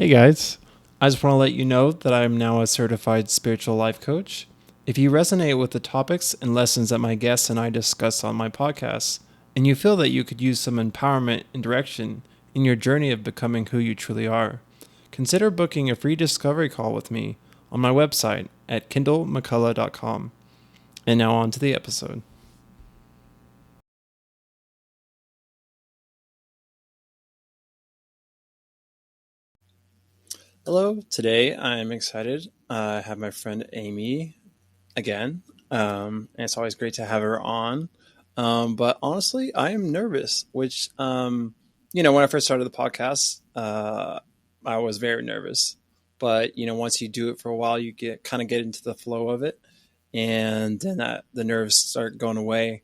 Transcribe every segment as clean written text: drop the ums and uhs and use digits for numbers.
Hey guys, I just want to let you know that I'm now a certified spiritual life coach. If you resonate with the topics and lessons that my guests and I discuss on my podcast, and you feel that you could use some empowerment and direction in your journey of becoming who you truly are, consider booking a free discovery call with me on my website at kindlemccullough.com. And now on to the episode. Hello, today I'm excited. I have my friend Amy again, and it's always great to have her on. But honestly, I am nervous, which, when I first started the podcast, I was very nervous. But, once you do it for a while, you get into the flow of it, and then the nerves start going away.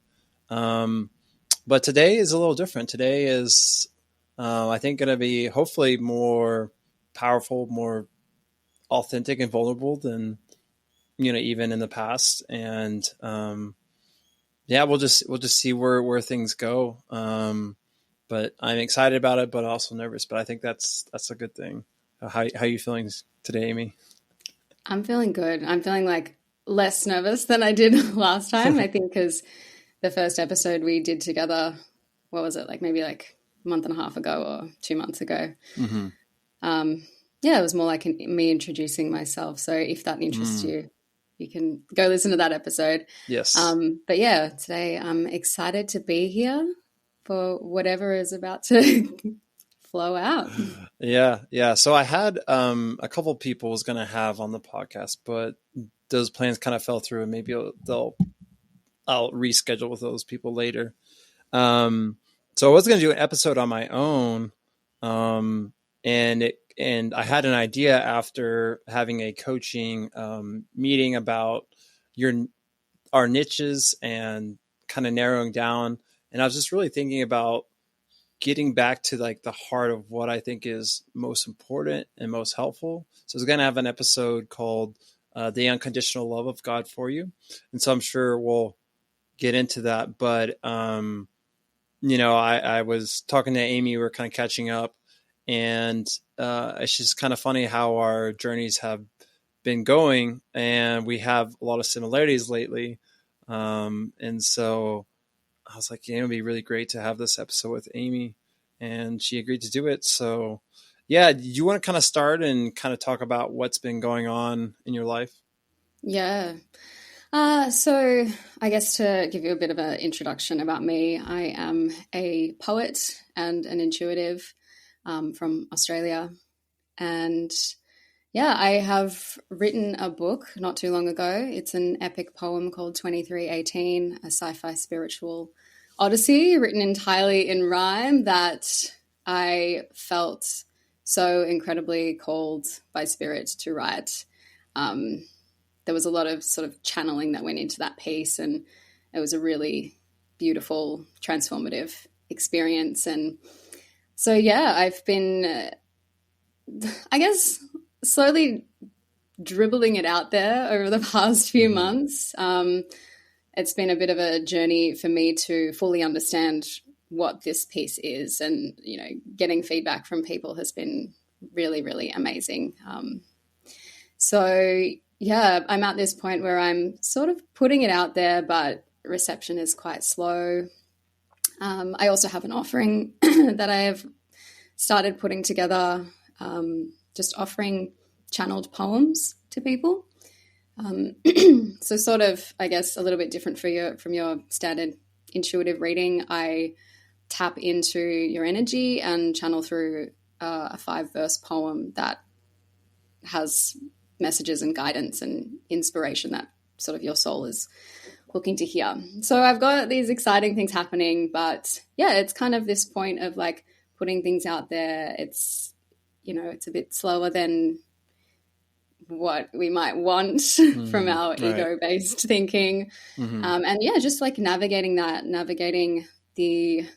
But today is a little different. Today is, I think, going to be hopefully more powerful, more authentic and vulnerable than even in the past. And yeah, we'll just see where things go. But I'm excited about it, but also nervous. But I think that's a good thing. How are you feeling today, Amy? I'm feeling good. I'm feeling like less nervous than I did last time. I think because the first episode we did together, what was it, maybe a month and a half ago or 2 months ago. Mm-hmm. Yeah, it was more like me introducing myself. So if that interests you, you can go listen to that episode. Yes. But yeah, today I'm excited to be here for whatever is about to flow out. Yeah. So I had a couple people was going to have on the podcast, but those plans kind of fell through, and maybe I'll reschedule with those people later. So I was going to do an episode on my own, and I had an idea after having a coaching meeting about our niches and kind of narrowing down. And I was just really thinking about getting back to the heart of what I think is most important and most helpful. So I was going to have an episode called The Unconditional Love of God for You. And so I'm sure we'll get into that. But, I was talking to Amy, we were kind of catching up, and it's just kind of funny how our journeys have been going, and we have a lot of similarities lately. And so I was like, it'd be really great to have this episode with Amy, and she agreed to do it. So yeah, you want to kind of start and kind of talk about what's been going on in your life? Yeah. So I guess to give you a bit of an introduction about me, I am a poet and an intuitive from Australia. And yeah, I have written a book not too long ago. It's an epic poem called 2318, a sci-fi spiritual odyssey written entirely in rhyme that I felt so incredibly called by spirit to write. There was a lot of sort of channeling that went into that piece, and it was a really beautiful, transformative experience. And so, yeah, I've been, I guess, slowly dribbling it out there over the past few months. It's been a bit of a journey for me to fully understand what this piece is, and getting feedback from people has been really, really amazing. So yeah, I'm at this point where I'm sort of putting it out there, but reception is quite slow. I also have an offering that I have started putting together, just offering channeled poems to people. So sort of, I guess, a little bit different from your standard intuitive reading. I tap into your energy and channel through a 5-verse poem that has messages and guidance and inspiration that sort of your soul is looking to hear. So I've got these exciting things happening, but yeah, it's kind of this point of putting things out there. It's, it's a bit slower than what we might want from our ego-based thinking. And yeah, just navigating the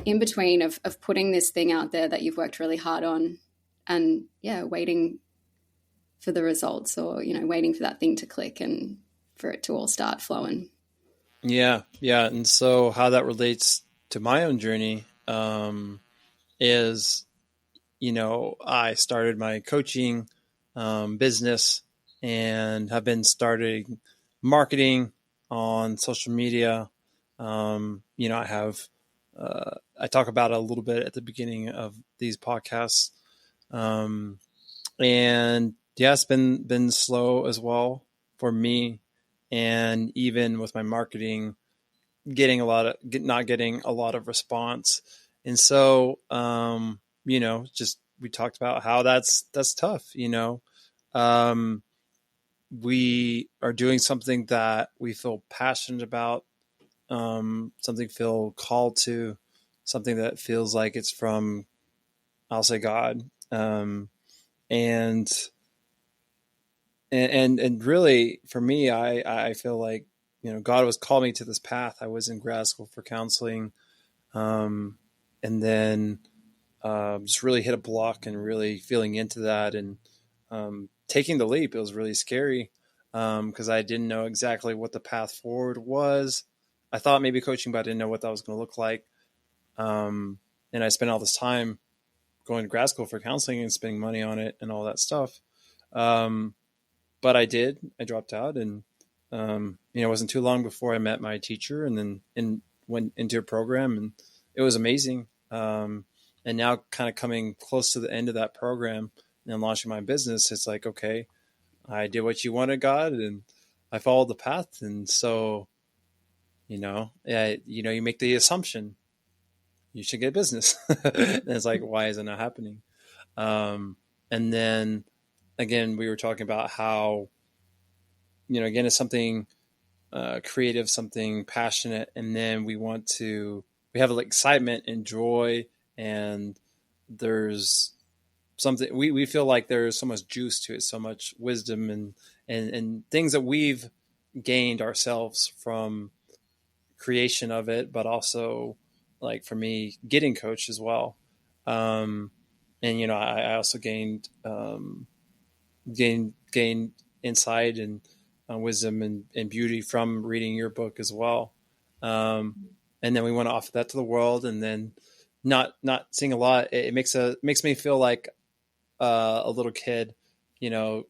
in-between of putting this thing out there that you've worked really hard on, and yeah, waiting for the results, or waiting for that thing to click and for it to all start flowing. Yeah. And so how that relates to my own journey is I started my coaching business and have been starting marketing on social media. I have I talk about it a little bit at the beginning of these podcasts, and yeah, it's been slow as well for me, and even with my marketing, not getting a lot of response, and so just we talked about how that's tough. Um, we are doing something that we feel passionate about, something feel called to, something that feels like it's from, I'll say, God, and and really for me, I feel like God was calling me to this path. I was in grad school for counseling, and then just really hit a block and really feeling into that and taking the leap. It was really scary because I didn't know exactly what the path forward was. I thought maybe coaching, but I didn't know what that was going to look like. And I spent all this time going to grad school for counseling and spending money on it and all that stuff. Um, but I dropped out, and it wasn't too long before I met my teacher, and then went into a program, and it was amazing. And now, kind of coming close to the end of that program and launching my business, it's like, okay, I did what you wanted, God, and I followed the path. And so, you make the assumption you should get business. And it's like, why isn't it happening? And then again, we were talking about how, again, it's something creative, something passionate, and then we have like excitement and joy, and there's something we feel like there's so much juice to it, so much wisdom and things that we've gained ourselves from creation of it, but also like for me getting coached as well. And I also gained insight and wisdom and beauty from reading your book as well. And then we went off that to the world, and then not seeing a lot. It makes me feel like a little kid,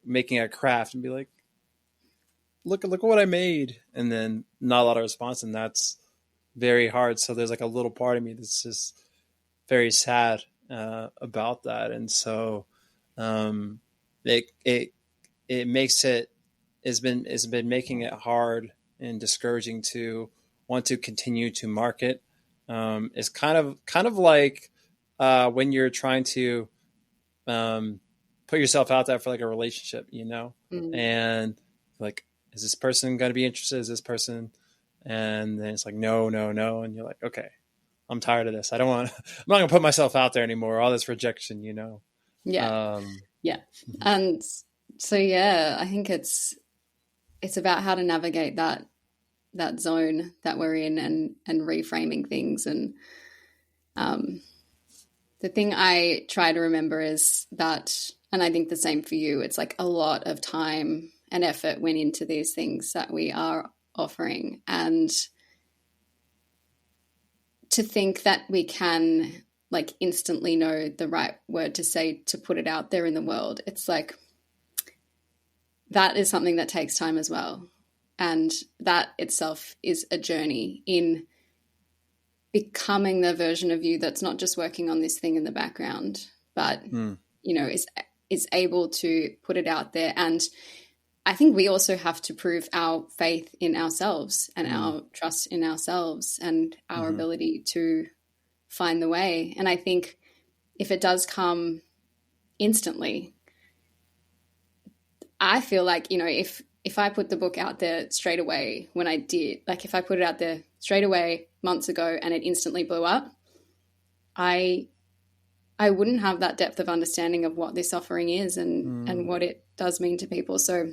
making a craft and be like, look at what I made, and then not a lot of response, and that's very hard. So there's like a little part of me that's just very sad about that, and so um, it makes it's been making it hard and discouraging to want to continue to market. It's kind of like when you're trying to put yourself out there for like a relationship, and like, is this person going to be interested? Is this person? And then it's like, no, no, no. And you're like, okay, I'm tired of this. I'm not going to put myself out there anymore. All this rejection, Yeah. Yeah. And so, yeah, I think it's about how to navigate that zone that we're in, and reframing things. And the thing I try to remember is that, and I think the same for you, it's like a lot of time and effort went into these things that we are offering. And to think that we can like instantly know the right word to say to put it out there in the world, it's like that is something that takes time as well. And that itself is a journey in becoming the version of you that's not just working on this thing in the background, but is able to put it out there. And I think we also have to prove our faith in ourselves and our trust in ourselves and our ability to find the way. And I think if it does come instantly, I feel like, if I put the book out there straight away when I did, like if I put it out there straight away months ago and it instantly blew up, I wouldn't have that depth of understanding of what this offering is and what it does mean to people. So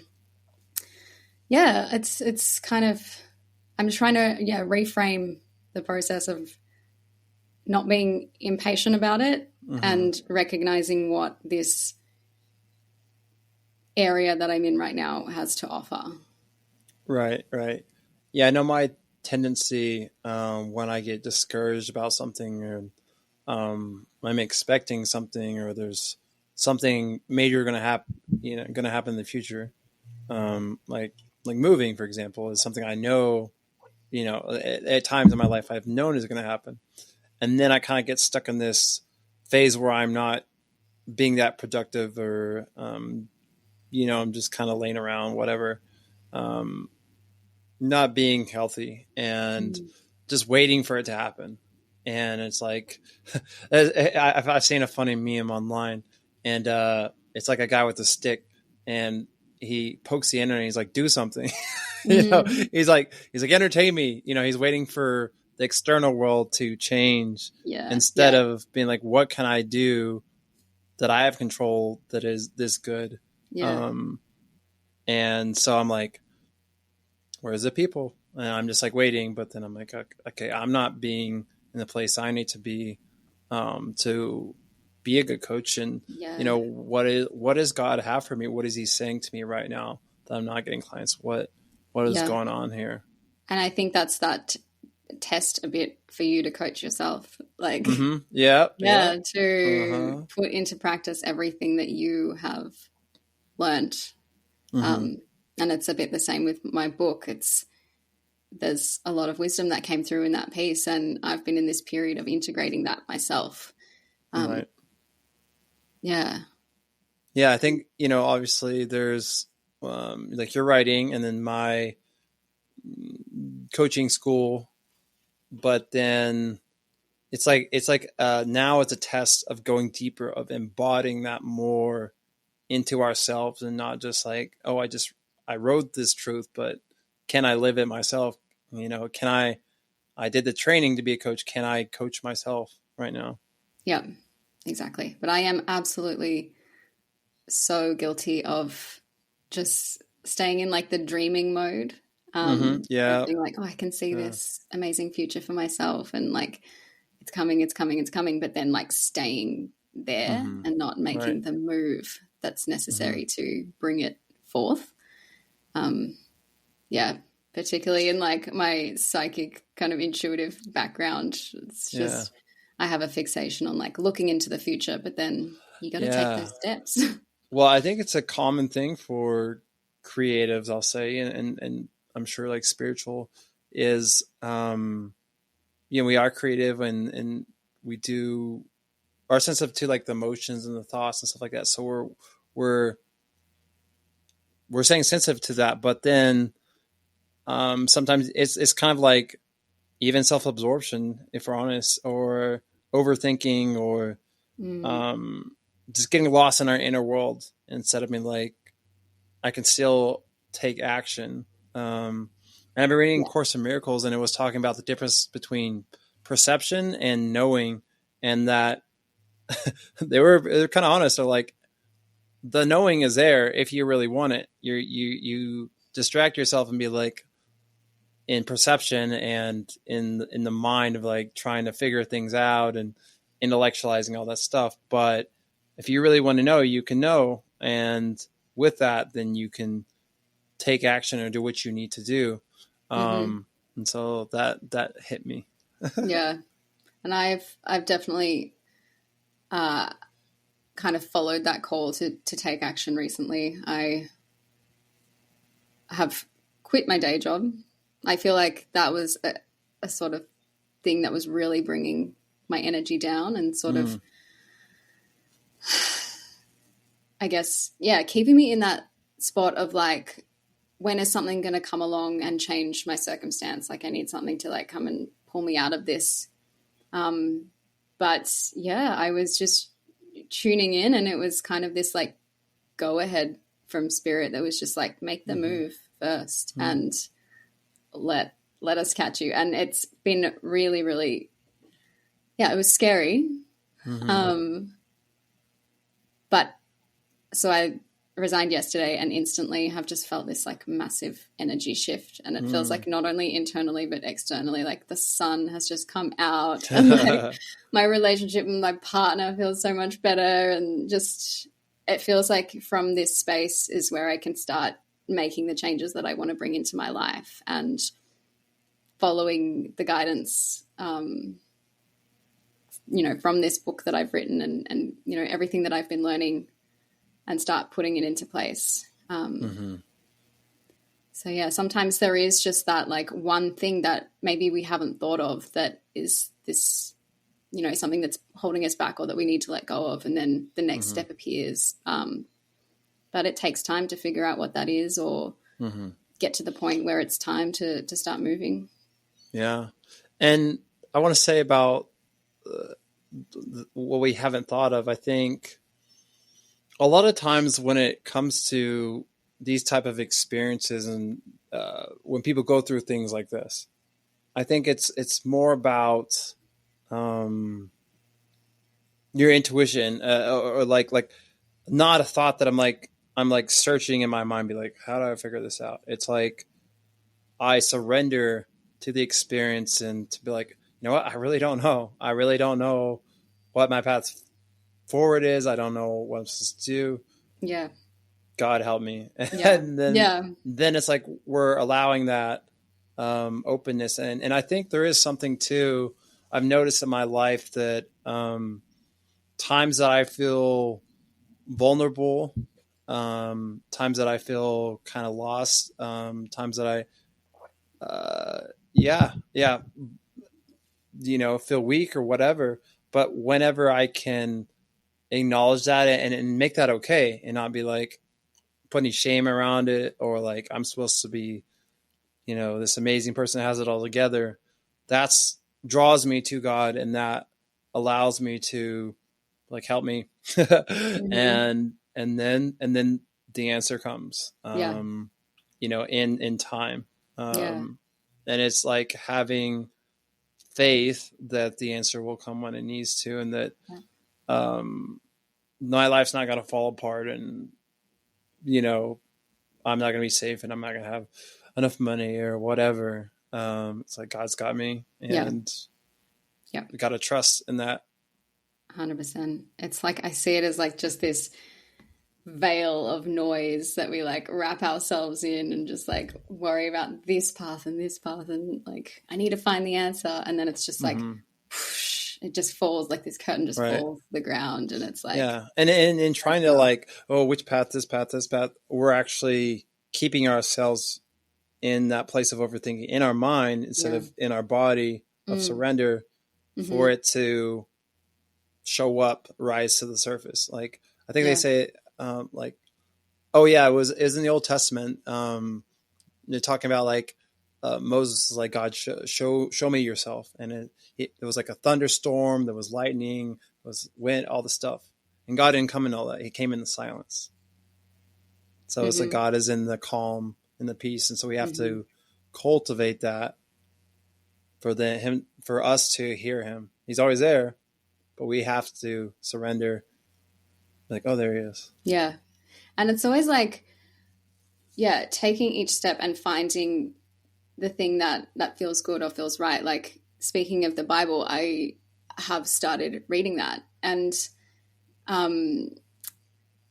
yeah, it's kind of, I'm trying to reframe the process of not being impatient about it and recognizing what this area that I'm in right now has to offer. Right. Yeah, I know my tendency when I get discouraged about something, or I'm expecting something, or there's something major going to happen, going to happen in the future. Like moving, for example, is something I know, at times in my life I've known is going to happen. And then I kind of get stuck in this phase where I'm not being that productive, or, I'm just kind of laying around, whatever, not being healthy, and just waiting for it to happen. And it's like, I've seen a funny meme online, and it's like a guy with a stick, and he pokes the internet, and he's like, do something. He's like, entertain me. He's waiting for the external world to change, instead of being like, what can I do that I have control that is this good? And so I'm like, where's the people? And I'm just like waiting, but then I'm like, okay, I'm not being in the place I need to be to be a good coach. And what does God have for me? What is he saying to me right now that I'm not getting clients? What is going on here? And I think that's that test a bit for you to coach yourself, like to put into practice everything that you have learned. And it's a bit the same with my book. There's a lot of wisdom that came through in that piece, and I've been in this period of integrating that myself. Right. Yeah. I think, obviously there's like your writing, and then my coaching school, but then it's like now it's a test of going deeper, of embodying that more into ourselves, and not just like, oh, I wrote this truth, but can I live it myself? Can I did the training to be a coach. Can I coach myself right now? Yeah, exactly. But I am absolutely so guilty of just staying in like the dreaming mode. Being like, oh, I can see this amazing future for myself, and like it's coming, but then like staying there and not making the move that's necessary to bring it forth. Particularly in like my psychic kind of intuitive background, it's just I have a fixation on like looking into the future, but then you got to take those steps. Well, I think it's a common thing for creatives, I'll say, and I'm sure like spiritual is, we are creative, and we do are sensitive to like the emotions and the thoughts and stuff like that. So we're saying sensitive to that, but then sometimes it's kind of like even self-absorption, if we're honest, or overthinking, or just getting lost in our inner world, instead of being like, I can still take action. And I've been reading Course in Miracles, and it was talking about the difference between perception and knowing, and that they're kind of honest. They're like, the knowing is there if you really want it. You distract yourself and be like in perception and in the mind of like trying to figure things out and intellectualizing all that stuff. But if you really want to know, you can know. And with that, then you can take action or do what you need to do. And so that hit me. Yeah. And I've definitely kind of followed that call to take action recently. I have quit my day job. I feel like that was a sort of thing that was really bringing my energy down and sort of, I guess, keeping me in that spot of like, when is something going to come along and change my circumstance? Like I need something to like come and pull me out of this. But yeah, I was just tuning in, and it was kind of this like go ahead from spirit that was just like, make the move first and let us catch you. And it's been really, really, it was scary. But so I resigned yesterday, and instantly have just felt this like massive energy shift, and it feels like not only internally but externally, like the sun has just come out, and like my relationship with my partner feels so much better, and just it feels like from this space is where I can start making the changes that I want to bring into my life, and following the guidance from this book that I've written and everything that I've been learning and start putting it into place. So yeah, sometimes there is just that like one thing that maybe we haven't thought of that is this, something that's holding us back or that we need to let go of. And then the next step appears. But it takes time to figure out what that is or get to the point where it's time to start moving. Yeah. And I want to say about what we haven't thought of. I think a lot of times when it comes to these type of experiences and when people go through things like this, I think it's more about your intuition or like not a thought that I'm like searching in my mind, be like, how do I figure this out? It's like I surrender to the experience and to be like, you know what? I really don't know. I really don't know what my path forward is. I don't know what I'm supposed to do. Yeah. God help me. Yeah. And then it's like we're allowing that openness. And I think there is something too, I've noticed in my life that times that I feel vulnerable, times that I feel kind of lost, times that I, feel weak or whatever. But whenever I can acknowledge that and make that okay and not be like, put any shame around it or like I'm supposed to be, this amazing person that has it all together, that's draws me to God and that allows me to like help me. and then the answer comes in time. And it's like having faith that the answer will come when it needs to, and that my life's not going to fall apart and I'm not going to be safe and I'm not going to have enough money or whatever. It's like God's got me, and we got to trust in that. 100%. It's like I see it as like just this veil of noise that we like wrap ourselves in and just like worry about this path and like I need to find the answer, and then it's just like whoosh, it just falls, like this curtain just falls to the ground, and it's like and trying to like, oh, which path, this path, we're actually keeping ourselves in that place of overthinking in our mind instead of in our body of surrender for it to show up, rise to the surface. Like I think they say like, oh yeah, it was in the Old Testament. They're talking about like Moses is like, God, show me yourself, and it was like a thunderstorm, there was lightning, there was wind, all the stuff, and God didn't come in all that. He came in the silence. So it's like God is in the calm, in the peace, and so we have to cultivate that for us to hear him. He's always there, but we have to surrender. Like, oh, there he is. Yeah. And it's always like, taking each step and finding the thing that feels good or feels right. Like, speaking of the Bible, I have started reading that. And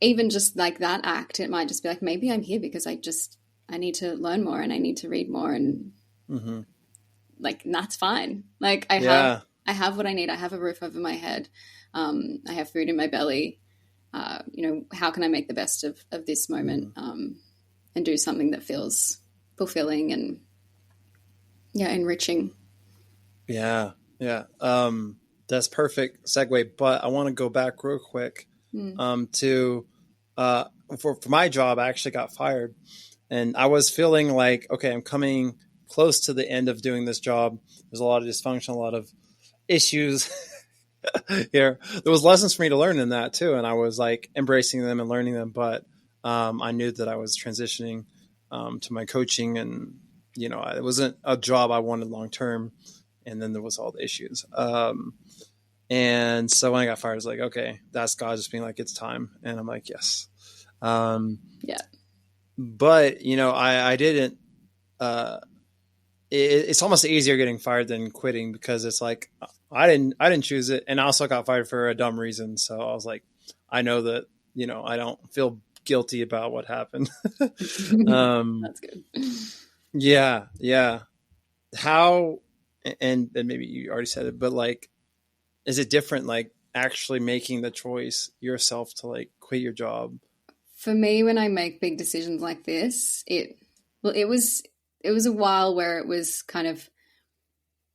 even just like that act, it might just be like, maybe I'm here because I need to learn more and I need to read more. And like, that's fine. Like I have what I need. I have a roof over my head. I have food in my belly. How can I make the best of this moment and do something that feels fulfilling and enriching. Yeah. That's perfect segue, but I want to go back real quick to for my job. I actually got fired, and I was feeling like, okay, I'm coming close to the end of doing this job. There's a lot of dysfunction, a lot of issues here. There was lessons for me to learn in that too, and I was like embracing them and learning them, but I knew that I was transitioning to my coaching, and it wasn't a job I wanted long term, and then there was all the issues. And so when I got fired, I was like, okay, that's God just being like, it's time. And I'm like, yes. But I didn't, it's almost easier getting fired than quitting, because it's like, I didn't choose it. And I also got fired for a dumb reason. So I was like, I know that, I don't feel guilty about what happened. That's good. Yeah. How, and maybe you already said it, but like, is it different, like actually making the choice yourself to like quit your job? For me, when I make big decisions like this, well, it was a while where it was kind of,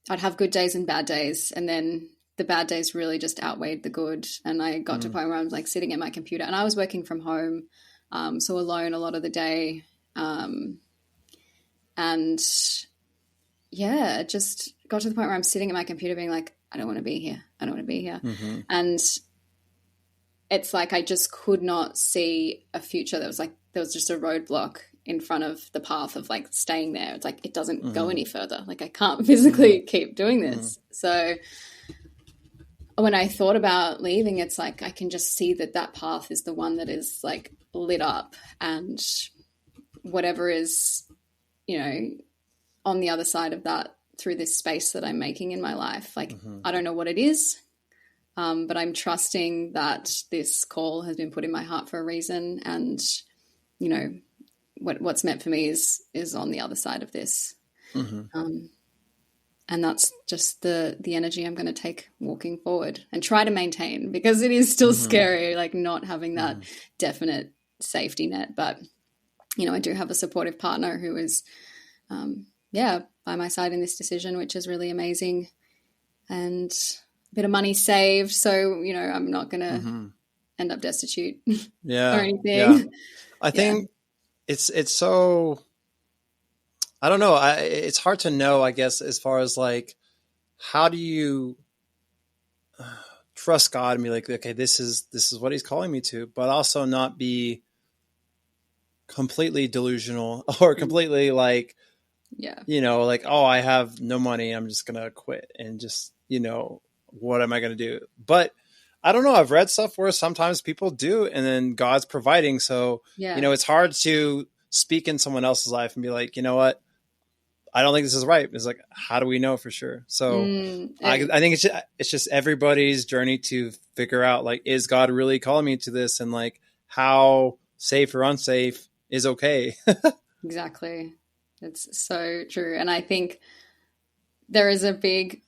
I'd have good days and bad days, and then the bad days really just outweighed the good. And I got to a point where I was like sitting at my computer, and I was working from home, so alone a lot of the day, and yeah, it just got to the point where I'm sitting at my computer being like, I don't want to be here. I don't want to be here. And it's like I just could not see a future. There was just a roadblock in front of the path of like staying there. It's like it doesn't go any further. Like I can't physically keep doing this. So when I thought about leaving, it's like I can just see that path is the one that is like lit up, and whatever is, you know, on the other side of that through this space that I'm making in my life. Like I don't know what it is. But I'm trusting that this call has been put in my heart for a reason, and you know what's meant for me is on the other side of this, and that's just the energy I'm going to take walking forward and try to maintain, because it is still scary, like not having that definite safety net. But you know, I do have a supportive partner who is, by my side in this decision, which is really amazing, and bit of money saved, so you know I'm not gonna end up destitute or anything. Yeah. I think it's so, I don't know. It's hard to know, I guess, as far as like how do you trust God and be like, okay, this is what He's calling me to, but also not be completely delusional or completely like, you know, like, oh, I have no money, I'm just gonna quit and just, you know, what am I going to do? But I don't know. I've read stuff where sometimes people do, and then God's providing. So, you know, it's hard to speak in someone else's life and be like, you know what? I don't think this is right. It's like, how do we know for sure? So I think it's just everybody's journey to figure out, like, is God really calling me to this? And like, how safe or unsafe is okay. Exactly. It's so true. And I think there is a big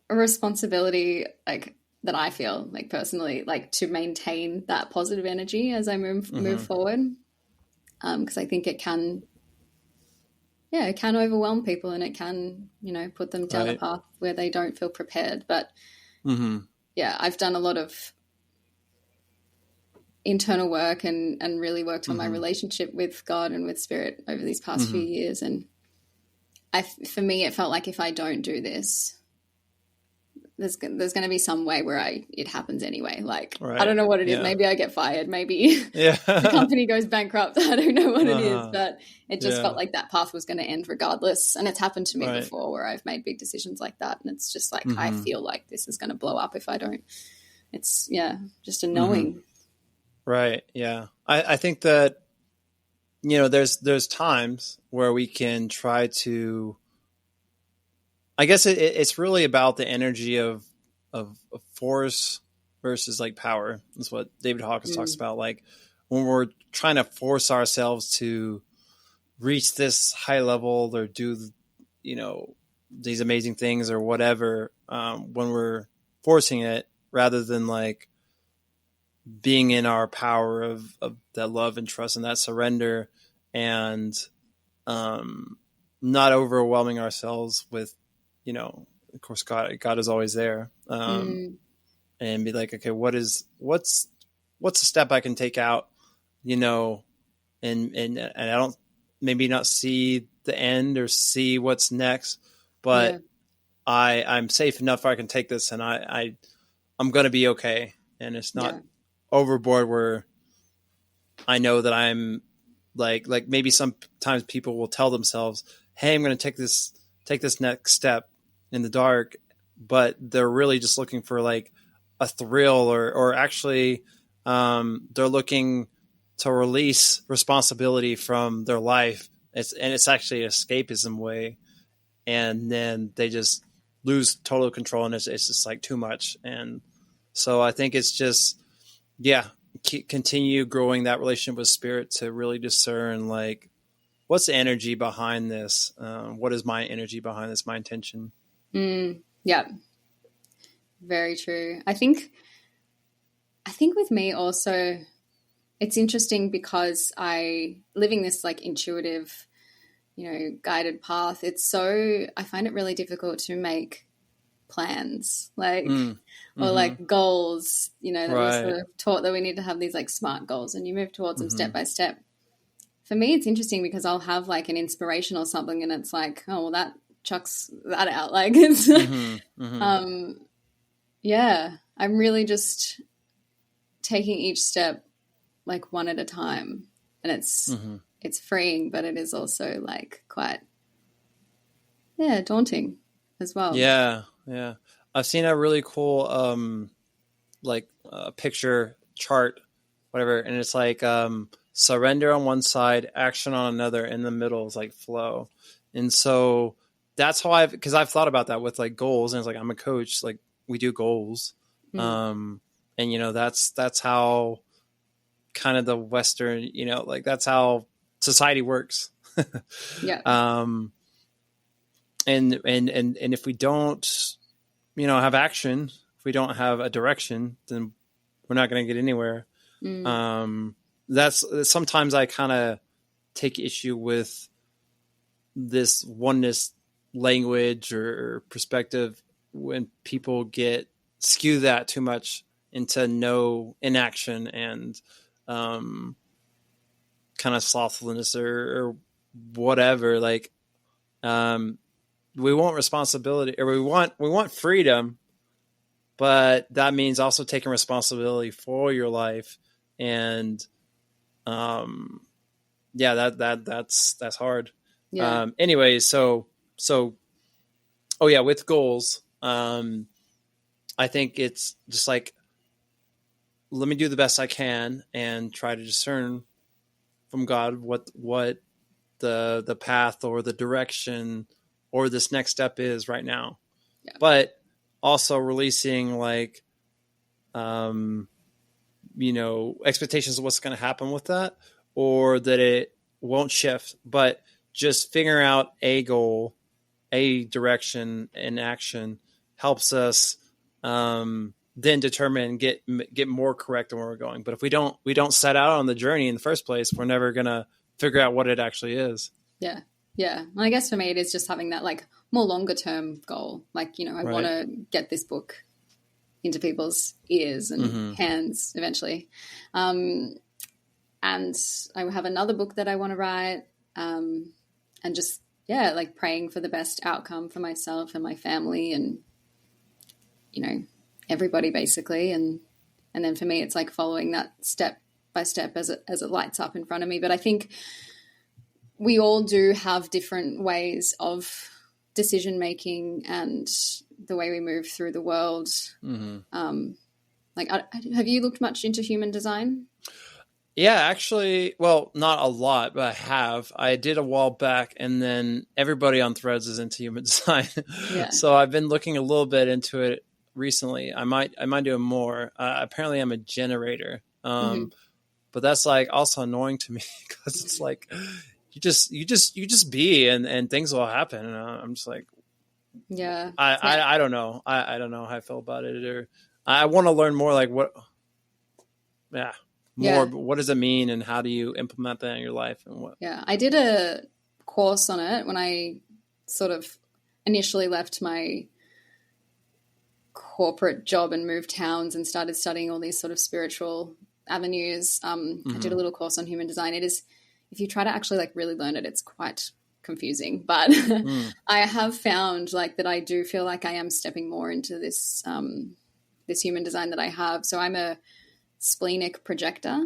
responsibility, like that I feel like personally, like to maintain that positive energy as I move forward, because I think it can overwhelm people, and it can, you know, put them down a path where they don't feel prepared. But I've done a lot of internal work and really worked on my relationship with God and with Spirit over these past few years, and for me it felt like if I don't do this, there's going to be some way where it happens anyway. Like, I don't know what it is. Maybe I get fired. Maybe the company goes bankrupt. I don't know what it is, but it just felt like that path was going to end regardless. And it's happened to me before where I've made big decisions like that. And it's just like, I feel like this is going to blow up if I don't. It's just a knowing. Right. Yeah. I think that, you know, there's times where we can try to, I guess it's really about the energy of force versus like power. That's what David Hawkins talks about. Like when we're trying to force ourselves to reach this high level or do, you know, these amazing things or whatever, when we're forcing it rather than like being in our power of that love and trust and that surrender, and not overwhelming ourselves with, you know, of course, God is always there. And be like, okay, what's a step I can take out, you know, and I don't, maybe not see the end or see what's next, but I'm safe enough I can take this, and I'm going to be okay. And it's not overboard where I know that I'm like maybe sometimes people will tell themselves, hey, I'm going to take this next step in the dark, but they're really just looking for like a thrill or actually they're looking to release responsibility from their life. It's actually an escapism way. And then they just lose total control, and it's just like too much. And so I think it's just, continue growing that relationship with Spirit to really discern like, what's the energy behind this? What is my energy behind this? My intention. Yeah. Very true. I think with me also, it's interesting because I living this like intuitive, guided path. I find it really difficult to make plans, like, Mm. or Mm-hmm. like goals, that we're sort Right. of taught that we need to have these like smart goals and you move towards them Mm-hmm. step by step. For me, it's interesting because I'll have like an inspiration or something and it's like, oh, well, that chucks that out. Like, it's, Mm-hmm. Mm-hmm. um, yeah, I'm really just taking each step like one at a time. And Mm-hmm. it's freeing, but it is also like quite, yeah, daunting as well. Yeah. Yeah. I've seen a really cool like picture chart, whatever, and it's like surrender on one side, action on another, in the middle is like flow. And so that's how because I've thought about that with like goals, and it's like I'm a coach, like we do goals, Mm, um, and that's how kind of the Western, like that's how society works. yeah. um, and if we don't, have action, if we don't have a direction, then we're not going to get anywhere. Mm, Um, that's sometimes I kind of take issue with this oneness language or perspective when people get skew that too much into no inaction and um, kind of slothfulness or whatever. Like um, we want responsibility, or we want freedom, but that means also taking responsibility for your life. And um, yeah, that's hard. yeah. Anyways, so oh yeah, with goals, I think it's just like, let me do the best I can and try to discern from God what the path or the direction or this next step is right now. Yeah. But also releasing like expectations of what's going to happen with that, or that it won't shift, but just figuring out a goal, a direction, and action helps us then determine get more correct on where we're going. But if we don't set out on the journey in the first place, we're never gonna figure out what it actually is. Yeah. Yeah. Well, I guess for me, it is just having that like more longer term goal. Like, I want Right. to get this book into people's ears and Mm-hmm. hands eventually. Um, and I have another book that I want to write. And just, yeah, like praying for the best outcome for myself and my family and, everybody basically. And then for me, it's like following that step by step as it lights up in front of me. But I think we all do have different ways of decision making and the way we move through the world. Mm-hmm. Like, have you looked much into human design? Yeah, actually, well, not a lot, but I have. I did a while back, and then everybody on Threads is into human design, Yeah. so I've been looking a little bit into it recently. I might do more. Apparently, I'm a generator, Mm-hmm. but that's like also annoying to me because it's like you just be, and things will happen, and I'm just like Yeah. I Yeah. I, I don't know. I don't know how I feel about it, or I want to learn more. Like yeah, more. Yeah. But what does it mean, and how do you implement that in your life, and what? Yeah. I did a course on it when I sort of initially left my corporate job and moved towns and started studying all these sort of spiritual avenues. I did a little course on human design. It is, if you try to actually like really learn it, it's quite confusing. But Mm, I have found like that I do feel like I am stepping more into this this human design that I have. So I'm a splenic projector,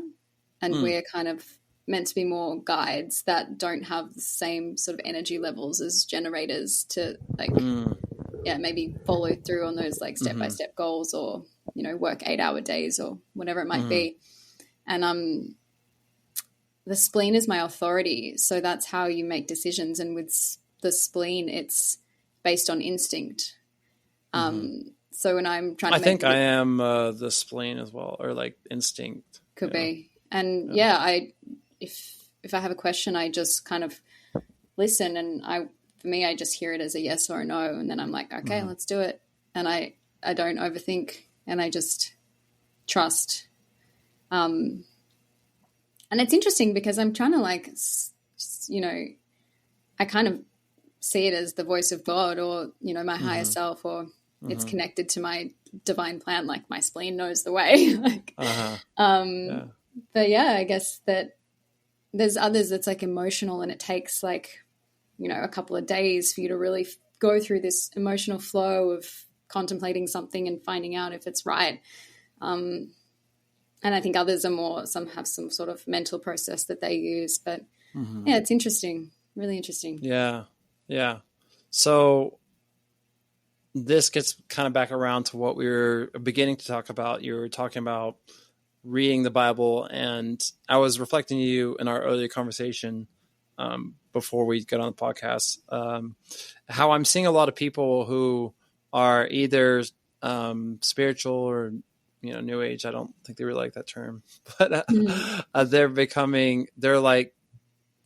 and mm, we're kind of meant to be more guides that don't have the same sort of energy levels as generators to like, mm, yeah, maybe follow through on those like step by mm-hmm, step goals or, work 8-hour days or whatever it might mm-hmm, be. And the spleen is my authority. So that's how you make decisions. And with the spleen, it's based on instinct. mm-hmm. So when I'm trying I to make think I am the spleen as well, or like instinct. could be. And Yeah. yeah, if I have a question, I just kind of listen, and for me, I just hear it as a yes or a no, and then I'm like, okay, Mm-hmm. let's do it. And I don't overthink, and I just trust. And it's interesting because I'm trying to like, you know, I kind of see it as the voice of God, or, you know, my higher self, or it's connected to my divine plan. Like my spleen knows the way. Like, Yeah. but yeah, I guess that there's others that's like emotional, and it takes like, you know, a couple of days for you to really go through this emotional flow of contemplating something and finding out if it's right. And I think others are more, some have some sort of mental process that they use, but yeah, it's interesting. Really interesting. Yeah. Yeah. So this gets kind of back around to what we were beginning to talk about. You were talking about reading the Bible, and I was reflecting to you in our earlier conversation before we got on the podcast, how I'm seeing a lot of people who are either spiritual or, you know, New Age. I don't think they really like that term, but they're like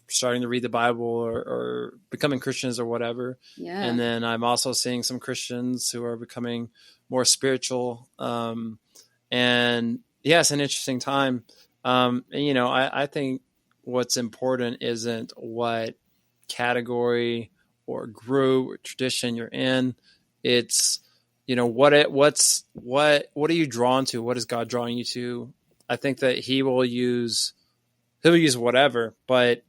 starting to read the Bible or becoming Christians or whatever. Yeah. And then I'm also seeing some Christians who are becoming more spiritual. And yeah, it's an interesting time. And, you know, I think what's important isn't what category or group or tradition you're in. It's, you know, what are you drawn to? What is God drawing you to? I think that he'll use whatever, but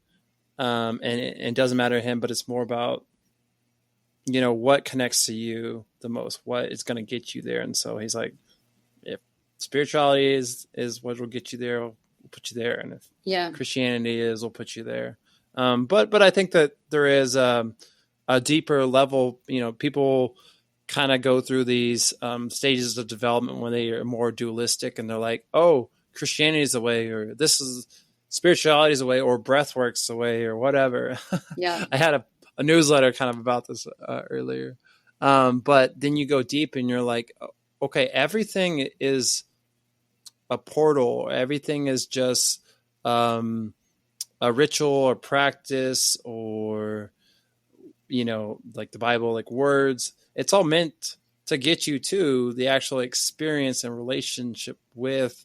and it doesn't matter to him, but it's more about, you know, what connects to you the most, what is going to get you there. And so he's like, if spirituality is what will get you there, we'll put you there. And if Christianity is, we'll put you there. But I think that there is a deeper level, you know, people kind of go through these stages of development when they are more dualistic, and they're like, oh, Christianity is the way, or this is spirituality is the way, or breathwork's the way, or whatever. Yeah. I had a newsletter kind of about this earlier. But then you go deep and you're like, okay, everything is a portal. Everything is just a ritual or practice, or, you know, like the Bible, like words. It's all meant to get you to the actual experience and relationship with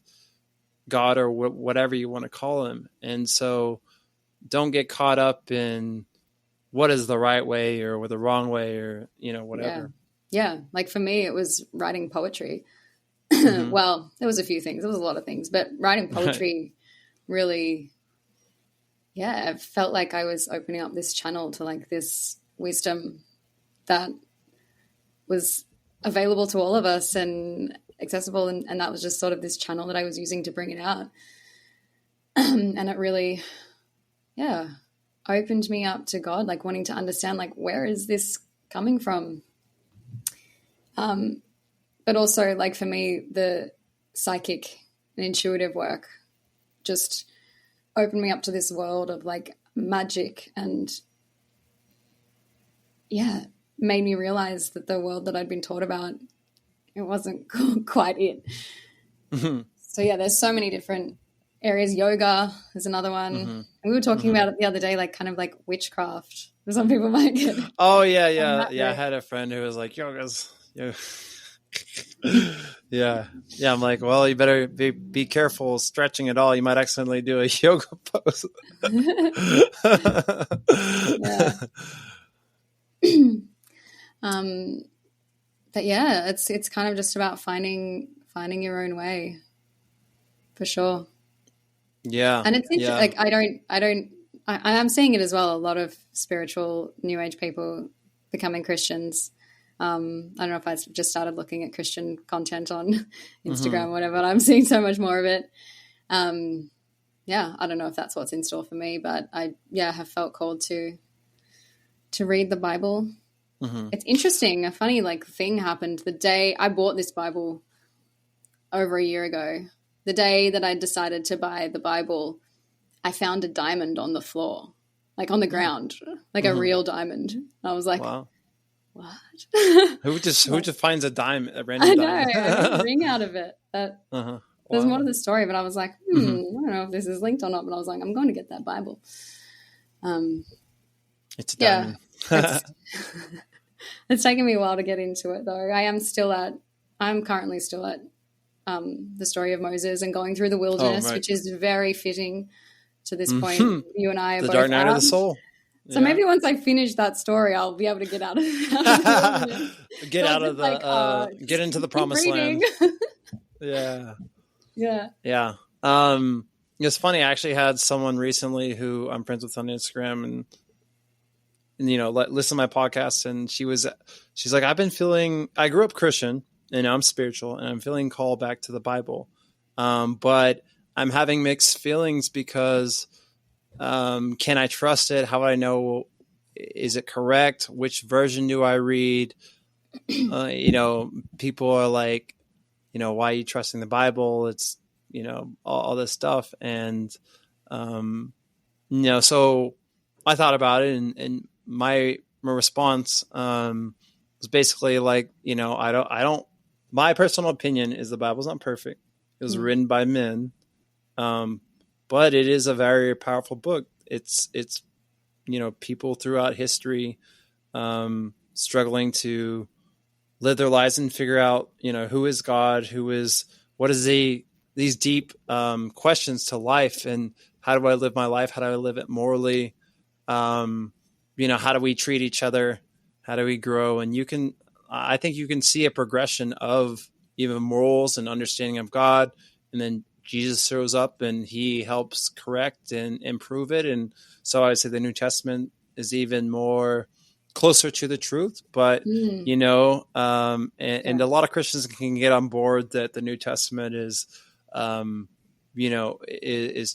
God, or whatever you want to call him. And so don't get caught up in what is the right way or the wrong way, or, you know, whatever. Yeah. Like for me, it was writing poetry. Well, there was a few things. There was a lot of things, but writing poetry really, yeah, it felt like I was opening up this channel to like this wisdom that was available to all of us and accessible. And that was just sort of this channel that I was using to bring it out. And it really, yeah, opened me up to God, like wanting to understand, like, where is this coming from? But also, like, for me, the psychic and intuitive work just opened me up to this world of like magic, and yeah, made me realize that the world that I'd been taught about, it wasn't quite it. So yeah, there's so many different areas. Yoga is another one. And we were talking about it the other day, like kind of like witchcraft. Some people might get. Oh yeah. I had a friend who was like, yoga's. Yeah. I'm like, well, you better be careful stretching at all. You might accidentally do a yoga pose. But yeah, it's kind of just about finding your own way, for sure. Yeah. And it's interesting. Like I'm seeing it as well. A lot of spiritual New Age people becoming Christians. I don't know if I've just started looking at Christian content on Instagram or whatever, but I'm seeing so much more of it. Yeah, I don't know if that's what's in store for me, but I have felt called to read the Bible. It's interesting. A funny like thing happened the day I bought this Bible over a year ago. The day that I decided to buy the Bible, I found a diamond on the floor, like on the ground, like a real diamond. I was like, wow. What? Who just finds a diamond, a random diamond? I got a ring out of it. There's more to the story, but I was like, I don't know if this is linked or not, but I was like, I'm going to get that Bible. It's a diamond. It's taken me a while to get into it, though. I am still at I'm currently still at the story of Moses and going through the Oh, wilderness, right. which is very fitting to this point. Hmm. You and I are The both Dark Night of at. the Soul. So Yeah. maybe once I finish that story, I'll be able to get out of, out of the wilderness. Get So out just of like, get just into the keep promised reading. land. Yeah. Yeah. Yeah. It's funny. I actually had someone recently who I'm friends with on Instagram, and listen to my podcast, and she's like, I grew up Christian, and now I'm spiritual, and I'm feeling called back to the Bible, but I'm having mixed feelings because can I trust it? How would I know? Is it correct? Which version do I read? People are like, why are you trusting the Bible? It's, all this stuff. And, so I thought about it, and my response, was basically like, my personal opinion is the Bible's not perfect. It was written by men. But it is a very powerful book. It's, people throughout history, struggling to live their lives and figure out, who is God, what is these deep questions to life, and how do I live my life? How do I live it morally? How do we treat each other? How do we grow? And I think you can see a progression of even morals and understanding of God. And then Jesus shows up and he helps correct and improve it. And so I would say the New Testament is even more closer to the truth, but and a lot of Christians can get on board that the New Testament is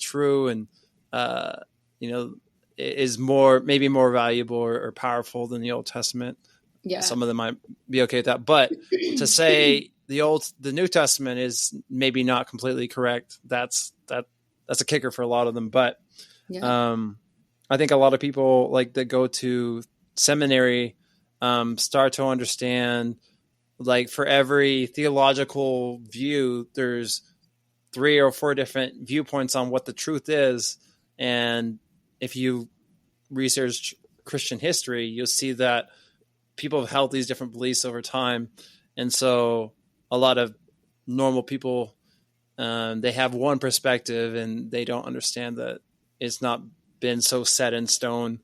true, and is maybe more valuable or powerful than the Old Testament. Yeah. Some of them might be okay with that, but to say the New Testament is maybe not completely correct, that's a kicker for a lot of them. But I think a lot of people like that go to seminary start to understand, like, for every theological view, there's 3 or 4 different viewpoints on what the truth is. And if you research Christian history, you'll see that people have held these different beliefs over time. And so a lot of normal people, they have one perspective and they don't understand that it's not been so set in stone.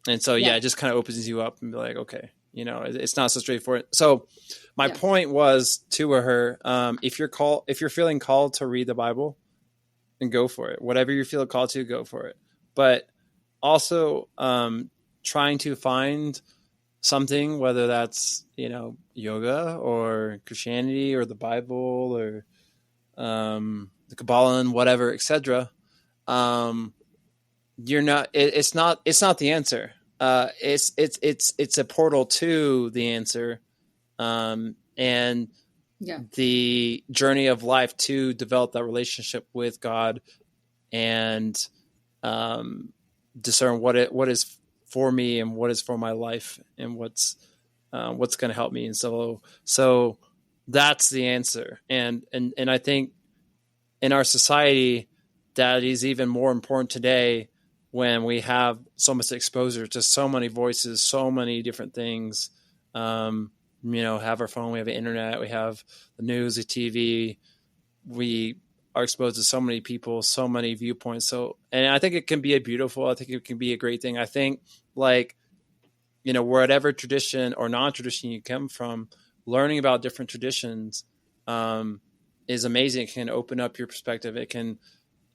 And so, it just kind of opens you up and be like, okay, it's not so straightforward. So my point was to her, if you're feeling called to read the Bible, then go for it. Whatever you feel called to, go for it. But also trying to find something, whether that's, yoga or Christianity or the Bible or the Kabbalah and whatever, etc. It's not the answer. It's a portal to the answer, and the journey of life to develop that relationship with God and discern what is for me and what is for my life and what's going to help me. And so that's the answer. And I think in our society that is even more important today, when we have so much exposure to so many voices, so many different things. Have our phone, we have the internet, we have the news, the TV, we are exposed to so many people, so many viewpoints. So, and I think it can be I think it can be a great thing. I think, like, whatever tradition or non-tradition you come from, learning about different traditions is amazing. It can open up your perspective. It can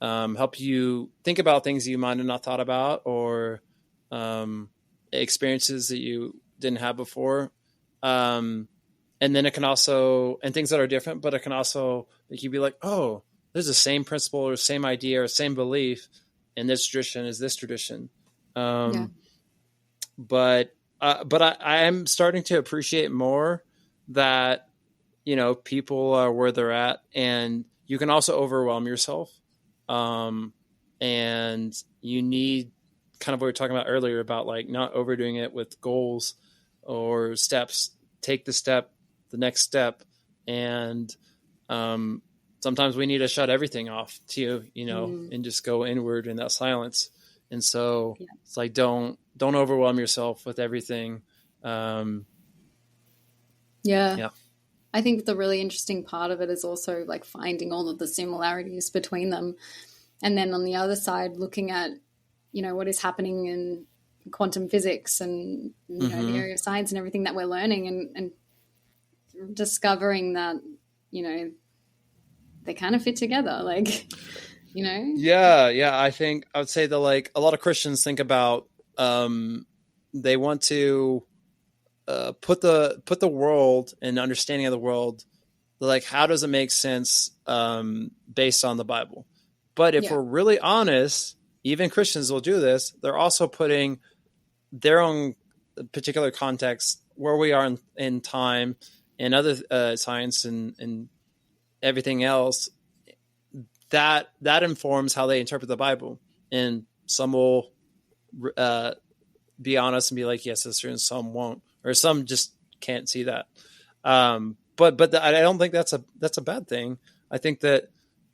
help you think about things you might have not thought about, or experiences that you didn't have before. And then it can also, and things that are different, but it can also make you be like, oh, there's the same principle or same idea or same belief in this tradition as this tradition. But I am starting to appreciate more that, people are where they're at, and you can also overwhelm yourself. And you need, kind of what we were talking about earlier about, like, not overdoing it with goals or steps. Take the next step. And, sometimes we need to shut everything off too, and just go inward in that silence. And so it's like, don't overwhelm yourself with everything. Yeah. Yeah. I think the really interesting part of it is also like finding all of the similarities between them. And then on the other side, looking at, what is happening in quantum physics and, the area of science and everything that we're learning, and discovering that, they kind of fit together. Like, Yeah. I think I would say that like a lot of Christians think about, they want to put the world and understanding of the world, like how does it make sense based on the Bible? But if we're really honest, even Christians will do this. They're also putting their own particular context where we are in time and other science and everything else. That informs how they interpret the Bible. And some will be honest and be like, yes, that's true, and some won't, or some just can't see that. But I don't think that's a bad thing. I think that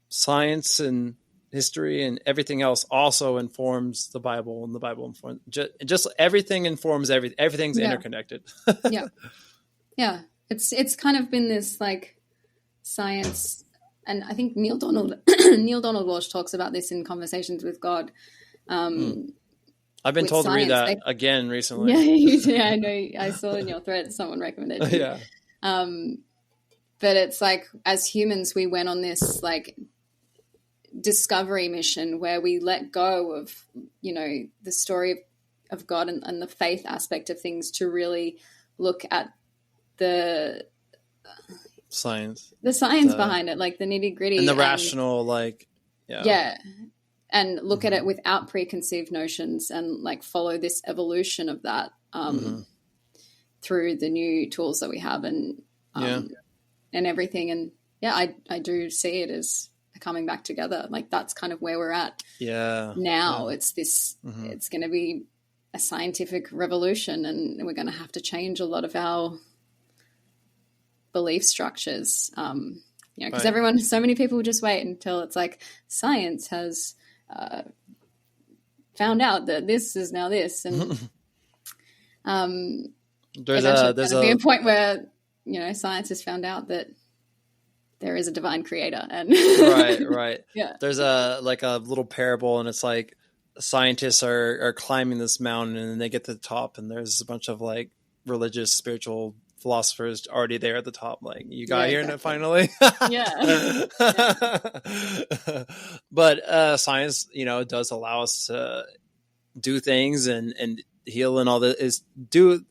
science and history and everything else also informs the Bible, and the Bible informs just everything informs everything. Everything's interconnected. Yeah. It's kind of been this like science, and I think Neil Donald Walsh talks about this in Conversations with God. I've been told science, to read that again recently. Yeah, you do. I know. I saw in your thread someone recommended it. Yeah. But it's like, as humans, we went on this like discovery mission where we let go of, the story of God and the faith aspect of things to really look at the science behind it, like the nitty gritty and the rational, like, and look at it without preconceived notions and like follow this evolution of that through the new tools that we have and everything. And I do see it as coming back together. Like that's kind of where we're at now. It's this, it's going to be a scientific revolution, and we're going to have to change a lot of our belief structures. Because so many people just wait until it's like science has found out that this is now this, and there's be a point where science has found out that there is a divine creator, and right. Yeah, there's a little parable, and it's like scientists are climbing this mountain, and then they get to the top, and there's a bunch of like religious, spiritual philosophers already there at the top, like, you got here finally. But science does allow us to do things and heal and all that, is do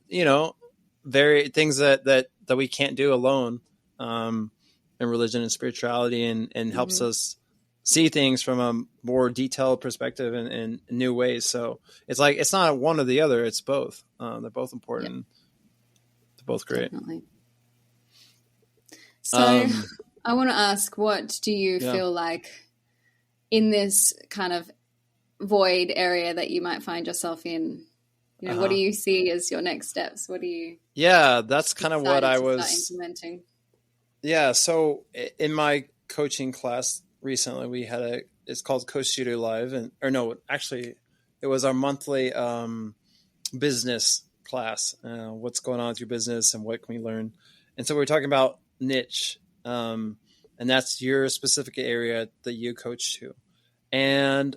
very things that we can't do alone in religion and spirituality, and helps us see things from a more detailed perspective and new ways. So it's like, it's not one or the other, it's both. They're both important. Both great. Definitely. So I want to ask, what do you feel like in this kind of void area that you might find yourself in? What do you see as your next steps? What do you? Yeah, that's kind of what I was implementing. Yeah. So in my coaching class recently, we had it's called Coach Studio Live, it was our monthly business class. What's going on with your business and what can we learn? And so we're talking about niche, and that's your specific area that you coach to. And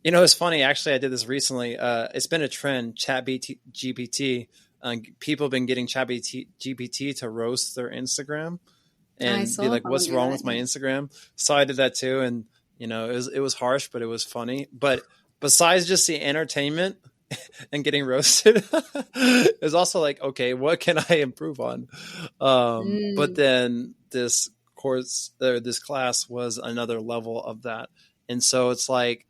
it's funny, actually, I did this recently. It's been a trend, ChatGPT. People have been getting ChatGPT to roast their Instagram and be like, what's wrong with my Instagram? So I did that too, and it was harsh, but it was funny. But besides just the entertainment and getting roasted, is also like, okay, what can I improve on? But then this course, this class was another level of that. And so it's like,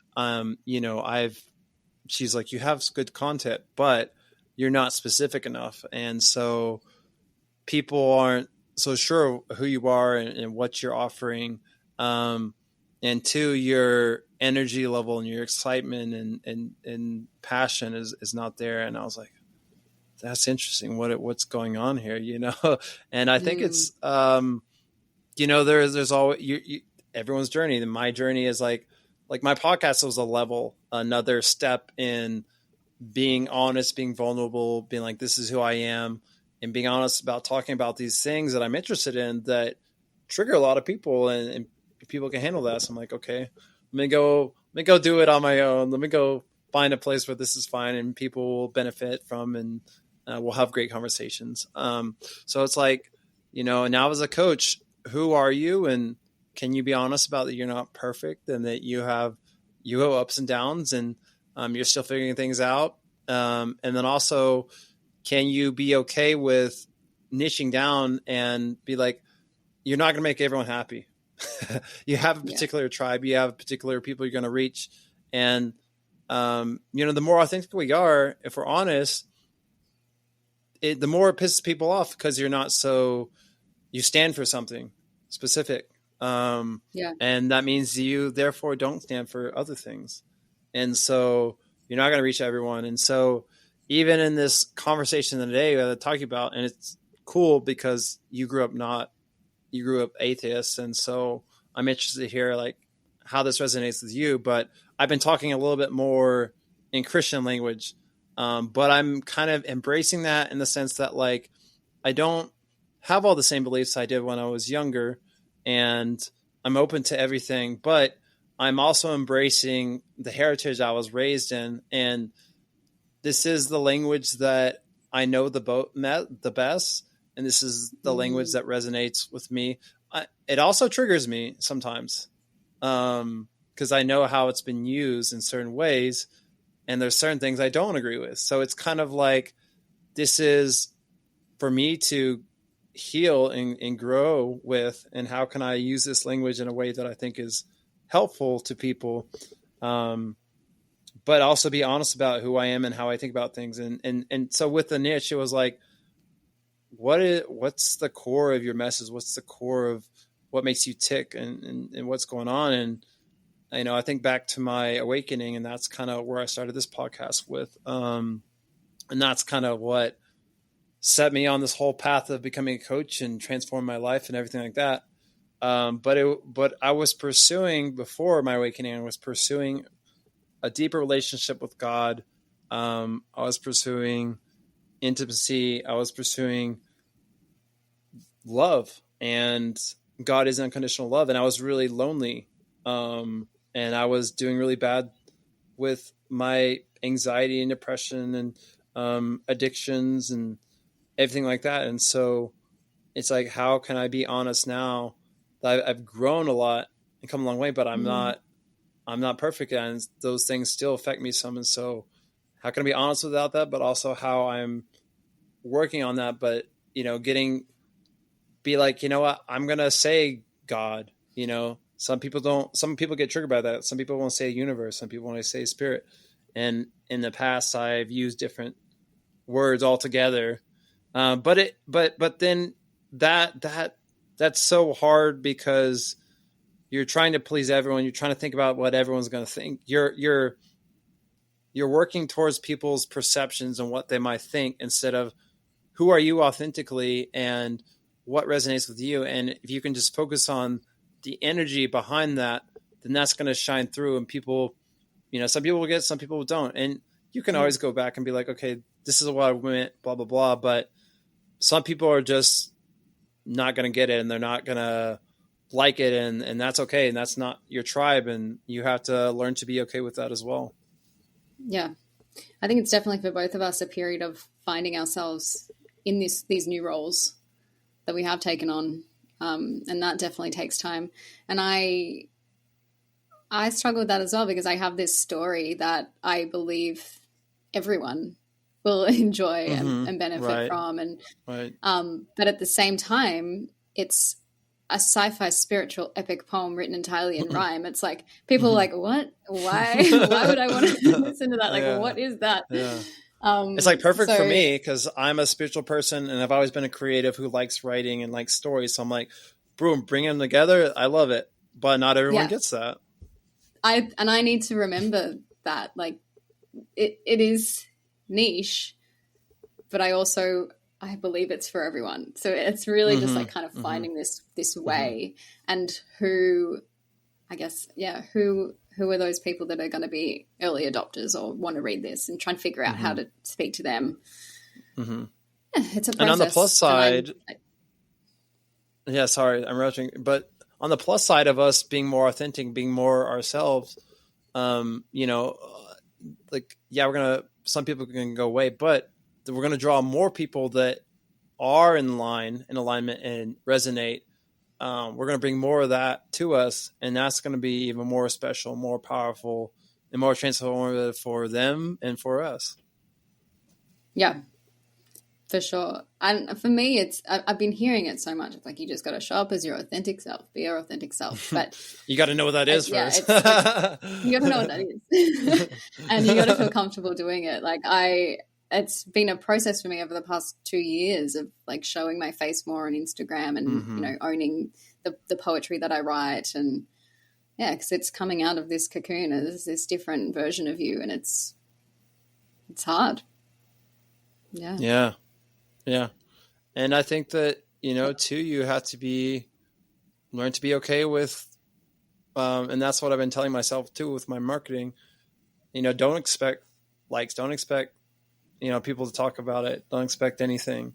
she's like, you have good content, but you're not specific enough. And so people aren't so sure who you are and what you're offering. And two, your energy level and your excitement and passion is not there. And I was like, that's interesting. What's going on here, And I think it's, there's always everyone's journey. And my journey is like my podcast was another step in being honest, being vulnerable, being like, this is who I am. and being honest about talking about these things that I'm interested in that trigger a lot of people, and people can handle that. So I'm like, okay, let me go do it on my own. Let me go find a place where this is fine and people will benefit from, and we'll have great conversations. So it's like, now as a coach, who are you, and can you be honest about that you're not perfect and that you have ups and downs, and you're still figuring things out. And then also, can you be okay with niching down and be like, you're not going to make everyone happy. You have a particular tribe, you have particular people you're going to reach. And, the more authentic we are, if we're honest, the more it pisses people off because you stand for something specific. And that means you therefore don't stand for other things. And so you're not going to reach everyone. And so even in this conversation today that I'm talking about, and it's cool because you grew up atheist. And so I'm interested to hear like how this resonates with you, but I've been talking a little bit more in Christian language. But I'm kind of embracing that in the sense that like, I don't have all the same beliefs I did when I was younger, and I'm open to everything, but I'm also embracing the heritage I was raised in. And this is the language that I know the best. And this is the language that resonates with me. It also triggers me sometimes because I know how it's been used in certain ways. And there's certain things I don't agree with. So it's kind of like, this is for me to heal and grow with, and how can I use this language in a way that I think is helpful to people, but also be honest about who I am and how I think about things. And so with the niche, it was like, what's the core of your message? What's the core of what makes you tick, and what's going on? And I think back to my awakening, and that's kind of where I started this podcast with, and that's kind of what set me on this whole path of becoming a coach and transform my life and everything like that. But I was pursuing, before my awakening, I was pursuing a deeper relationship with God. I was pursuing intimacy. I was pursuing love, and God is unconditional love. And I was really lonely. And I was doing really bad with my anxiety and depression and addictions and everything like that. And so it's like, how can I be honest now that I've grown a lot and come a long way, but I'm not perfect, and those things still affect me some. And so how can I be honest without that, but also how I'm working on that, but be like, what, I'm going to say God, some people get triggered by that. Some people won't say universe. Some people want to say spirit. And in the past I've used different words altogether. But then that's so hard because you're trying to please everyone. You're trying to think about what everyone's going to think. You're working towards people's perceptions and what they might think, instead of who are you authentically and what resonates with you. And if you can just focus on the energy behind that, then that's going to shine through. And people, some people will get, some people don't. And you can always go back and be like, okay, this is what I meant, blah, blah, blah. But some people are just not going to get it, and they're not going to like it. And that's okay. And that's not your tribe. And you have to learn to be okay with that as well. Yeah. I think it's definitely for both of us a period of finding ourselves in these new roles that we have taken on. And that definitely takes time. And I struggle with that as well, because I have this story that I believe everyone will enjoy and benefit from. And, but at the same time, it's a sci-fi spiritual epic poem written entirely in rhyme. It's like, people are like, what? Why would I want to listen to that? Like, what is that? Yeah. It's like perfect for me because I'm a spiritual person, and I've always been a creative who likes writing and likes stories. So I'm like, boom, bring them together. I love it. But not everyone gets that. I need to remember that, like, it is niche, but I believe it's for everyone. So it's really just like kind of finding this way, and who are those people that are going to be early adopters or want to read this and try and figure out how to speak to them. Yeah, it's a And on the plus process. side, yeah, sorry, I'm rushing, but on the plus side of us being more authentic, being more ourselves, you know, like, yeah, some people can go away, but we're going to draw more people that are in line, in alignment, and resonate. We're going to bring more of that to us, and that's going to be even more special, more powerful, and more transformative for them and for us. Yeah, for sure. And for me, I've been hearing it so much. It's like, you just got to show up as your authentic self, be your authentic self. But You got to know what that is yeah, first. you got to know what that is, and you got to feel comfortable doing it. Like, it's been a process for me over the past 2 years of like showing my face more on Instagram, and Mm-hmm. owning the poetry that I write, and yeah, because it's coming out of this cocoon as this different version of you, and it's hard. Yeah. Yeah, yeah, and I think that too, you have to learn to be okay with, and that's what I've been telling myself too with my marketing. Don't expect likes, don't expect people to talk about it, don't expect anything,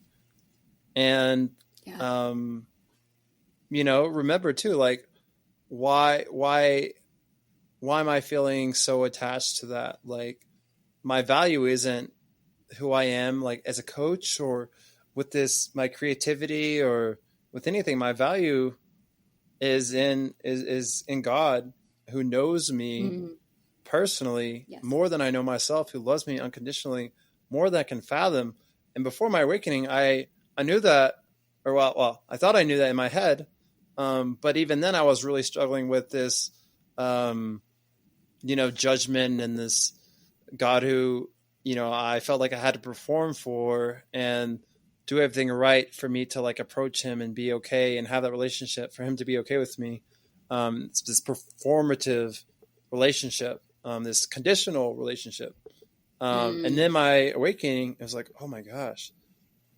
and Yeah. um, remember too, like, why am I feeling so attached to that? Like, my value isn't who I am, like, as a coach, or with this my creativity, or with anything. My value is in God, who knows me Mm. personally Yes. more than I know myself, who loves me unconditionally more than I can fathom. And before my awakening, I knew that, or I thought I knew that in my head. But even then, I was really struggling with this, judgment, and this God who, I felt like I had to perform for and do everything right for me to, like, approach him and be okay and have that relationship for him to be okay with me. It's this performative relationship, this conditional relationship. And then my awakening, it was like, oh my gosh,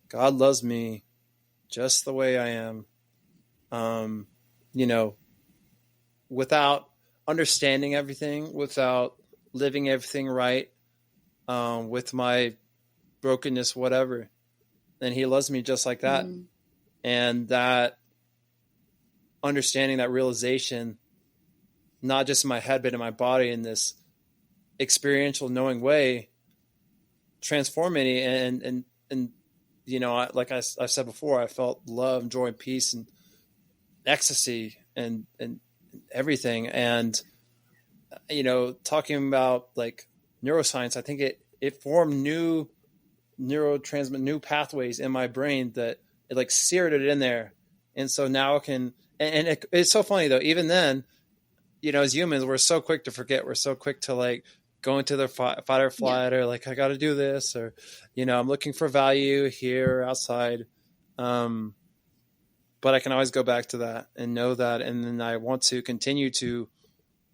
God loves me just the way I am. You know, without understanding everything, without living everything right, with my brokenness, whatever, then he loves me just like that. And that understanding, that realization, not just in my head, but in my body, in this experiential, knowing way, transformed me. And like I've said before, I felt love, joy, and peace, and ecstasy, and everything. And talking about, like, neuroscience, I think it formed new new pathways in my brain, that it, like, seared it in there. And so now it can, and it's so funny though, even then, as humans, we're so quick to forget, we're so quick to, like, go into the fight or flight, or like, I got to do this, or I'm looking for value here, outside. But I can always go back to that and know that, and then I want to continue to,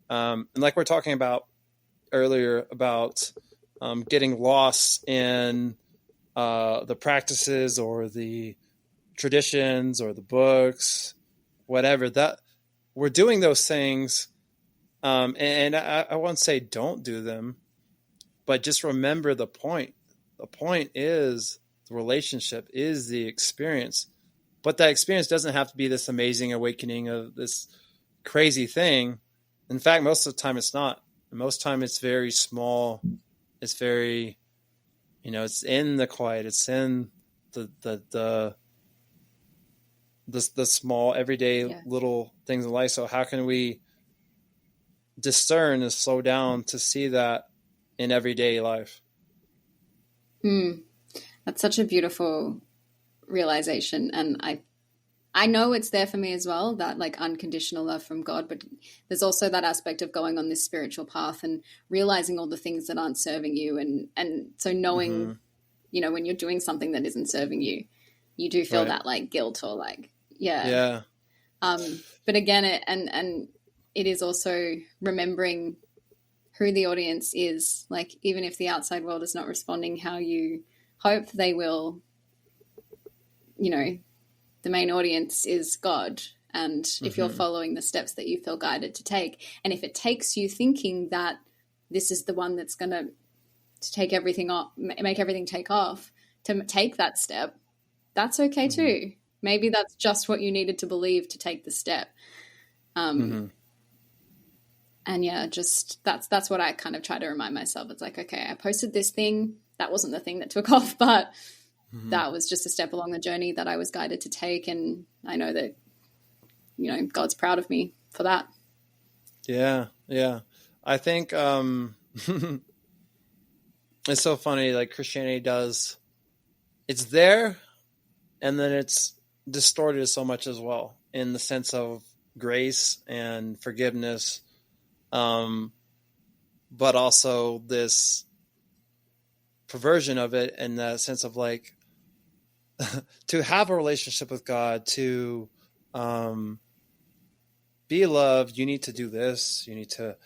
and like we're talking about earlier, about getting lost in the practices, or the traditions, or the books, whatever, that we're doing those things. And I won't say don't do them, but just remember the point. The point is the relationship, is the experience. But that experience doesn't have to be this amazing awakening of this crazy thing. In fact, most of the time it's not. Most of the time it's very small. It's very, it's in the quiet. It's in the small, everyday little things in life. So how can we discern and slow down to see that in everyday life? That's such a beautiful realization, and I know it's there for me as well, that, like, unconditional love from God, but there's also that aspect of going on this spiritual path and realizing all the things that aren't serving you, and so knowing, when you're doing something that isn't serving you, you do feel that, like, guilt, or like, but again, it is also remembering who the audience is. Like, even if the outside world is not responding how you hope they will, the main audience is God. And if you're following the steps that you feel guided to take, and if it takes you thinking that this is the one that's going to take everything off, make everything take off, to take that step, that's okay too. Maybe that's just what you needed to believe to take the step. And yeah, just that's what I kind of try to remind myself. It's like, okay, I posted this thing. That wasn't the thing that took off, but that was just a step along the journey that I was guided to take. And I know that, God's proud of me for that. Yeah. Yeah. I think, it's so funny. Like Christianity it's there and then it's distorted so much as well in the sense of grace and forgiveness. But also this perversion of it in the sense of like, to have a relationship with God, to be loved, you need to do this. You need to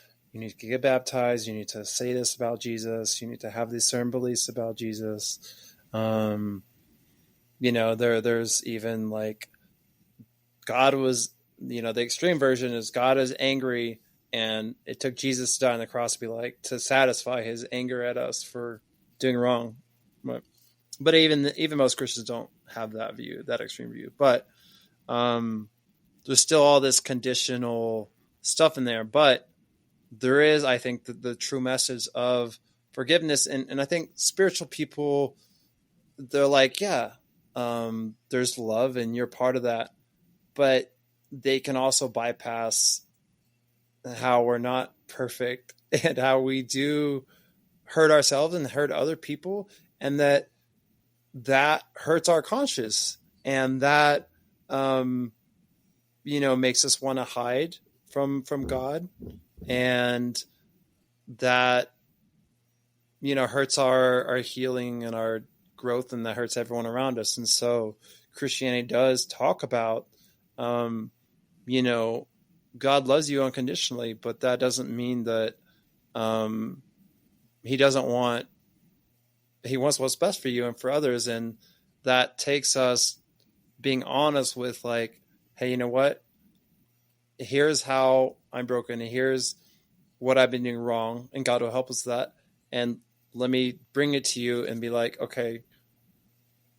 get baptized. You need to say this about Jesus. You need to have these certain beliefs about Jesus. There's even like God was, the extreme version is God is angry and it took Jesus to die on the cross to satisfy his anger at us for doing wrong. But even most Christians don't have that view, that extreme view. But there's still all this conditional stuff in there. But there is, I think, the true message of forgiveness. And I think spiritual people, they're like, yeah, there's love and you're part of that. But they can also bypass how we're not perfect and how we do hurt ourselves and hurt other people. And that hurts our conscience. And that, makes us want to hide from God. And that, hurts our healing and our growth, and that hurts everyone around us. And so Christianity does talk about, God loves you unconditionally, but that doesn't mean that he wants what's best for you and for others. And that takes us being honest with like, hey, you know what? Here's how I'm broken. Here's what I've been doing wrong. And God will help us with that. And let me bring it to you and be like, okay,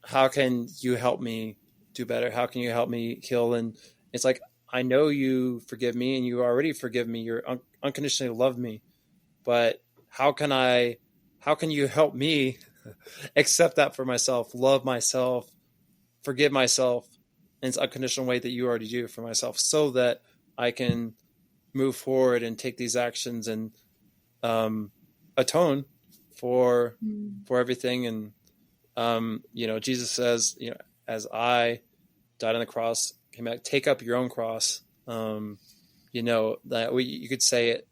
how can you help me do better? How can you help me heal? And it's like, I know you forgive me and you already forgive me. You're unconditionally love me, but how can you help me accept that for myself, love myself, forgive myself in an unconditional way that you already do for myself, so that I can move forward and take these actions and atone for everything. And Jesus says, as I died on the cross, came back, take up your own cross. That you could say it.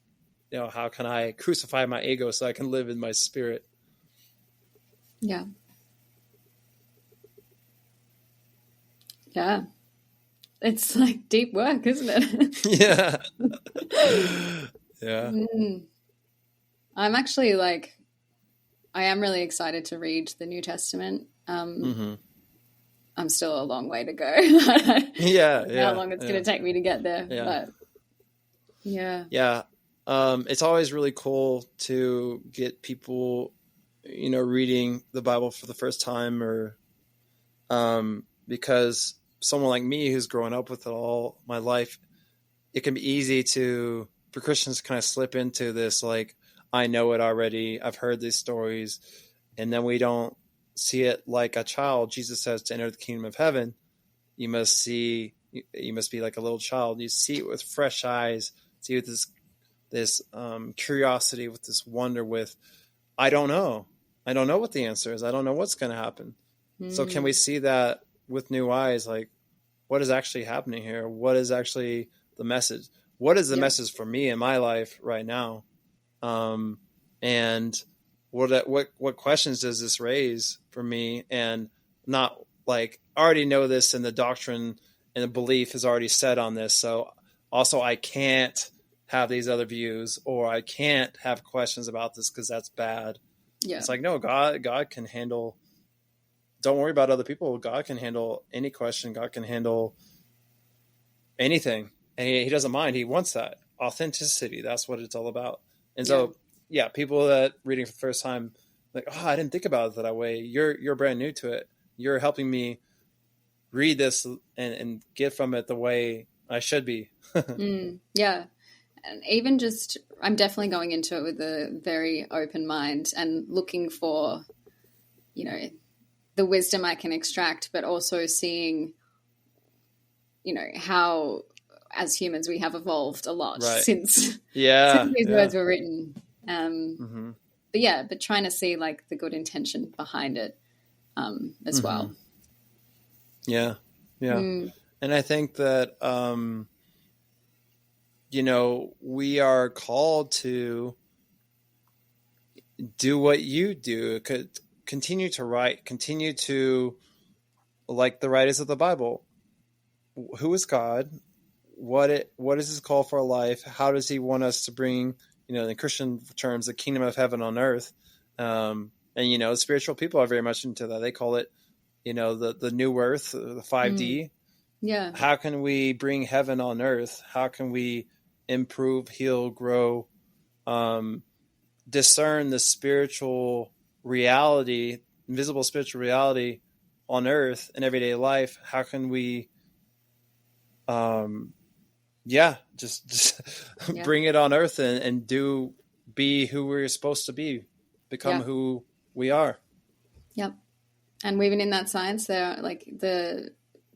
How can I crucify my ego so I can live in my spirit? Yeah. Yeah. It's like deep work, isn't it? Yeah. Yeah. I'm actually I am really excited to read the New Testament. I'm still a long way to go. Yeah. How long it's going to take me to get there. Yeah. But yeah. Yeah. It's always really cool to get people, reading the Bible for the first time, or because someone like me who's grown up with it all my life, it can be easy for Christians to kind of slip into this, like, I know it already. I've heard these stories. And then we don't see it like a child. Jesus says to enter the kingdom of heaven, you must be like a little child. You see it with fresh eyes, see it with this curiosity, with this wonder, with, I don't know what the answer is. I don't know what's going to happen. So can we see that with new eyes? Like, what is actually happening here? What is actually the message? What is the message for me in my life right now? And what questions does this raise for me? And not like, I already know this, and the doctrine and the belief is already set on this. So also I can't have these other views, or I can't have questions about this because that's bad. Yeah. It's like, no, God can handle, don't worry about other people. God can handle any question. God can handle anything. And he doesn't mind. He wants that authenticity. That's what it's all about. And so, people that reading for the first time, like, oh, I didn't think about it that way. You're brand new to it. You're helping me read this and get from it the way I should be. Yeah. And even just, I'm definitely going into it with a very open mind and looking for, you know, the wisdom I can extract, but also seeing, you know, how as humans we have evolved a lot Right. since Yeah. these Yeah. words were written. Mm-hmm. But trying to see like the good intention behind it as well. Yeah. Yeah. And I think that, we are called to do what you do, continue to write, continue to, like the writers of the Bible. Who is God? What is his call for our life? How does he want us to bring, in Christian terms, the kingdom of heaven on earth? And spiritual people are very much into that. They call it, the new earth, the 5D. Yeah. How can we bring heaven on earth? How can we improve, heal, grow, discern the spiritual reality, invisible spiritual reality on earth in everyday life? How can we, just bring it on earth and be who we're supposed to be, become who we are. Yep. And weaving in that science, there are like the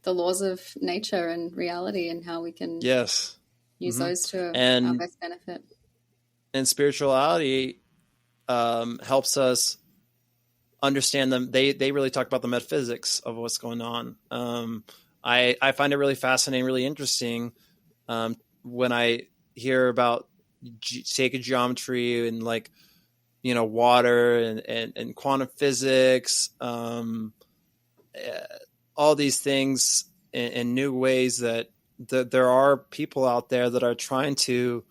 laws of nature and reality and how we can use those to our best benefit. And spirituality helps us understand them. They really talk about the metaphysics of what's going on. I find it really fascinating, really interesting when I hear about sacred geometry and water and quantum physics, all these things in new ways that there are people out there that are trying to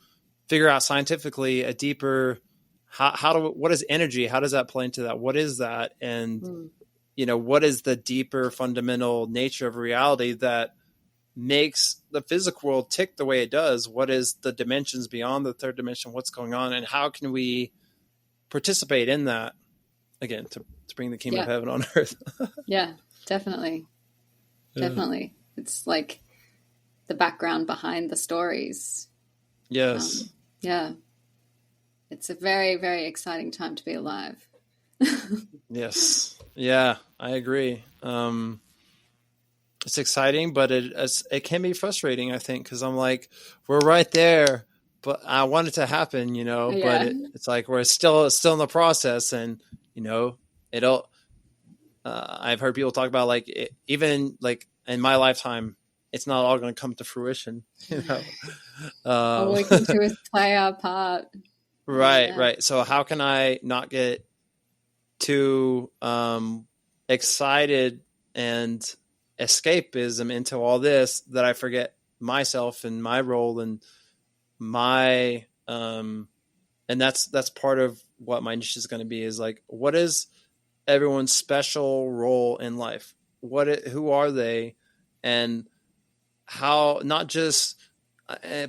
figure out scientifically a deeper, what is energy? How does that play into that? What is that? And, what is the deeper fundamental nature of reality that makes the physical world tick the way it does? What is the dimensions beyond the third dimension? What's going on? And how can we participate in that, again, to bring the kingdom of heaven on earth? Yeah, definitely. Definitely. It's like the background behind the stories. Yes. It's a very, very exciting time to be alive. Yes. Yeah, I agree. It's exciting, but it can be frustrating, I think, because I'm like, we're right there, but I want it to happen, but it's like we're still in the process, and it'll. I've heard people talk about even in my lifetime, it's not all going to come to fruition. All we can do is play our part. Right. So how can I not get too excited and escapism into all this that I forget myself and my role and my and that's part of what my niche is going to be, is what is everyone's special role in life? Who are they, and how? Not just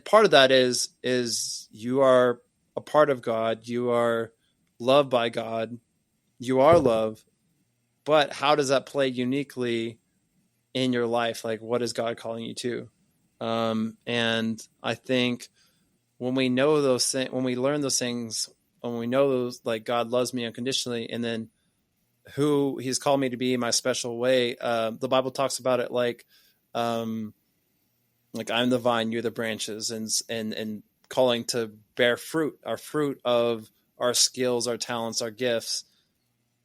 part of that is you are a part of God. You are loved by God. You are love, but how does that play uniquely in your life? What is God calling you to? And I think when we know those things, when we learn those things, when we know those, God loves me unconditionally, and then who he's called me to be in my special way. The Bible talks about it I'm the vine, you're the branches, and calling to bear fruit, our fruit of our skills, our talents, our gifts.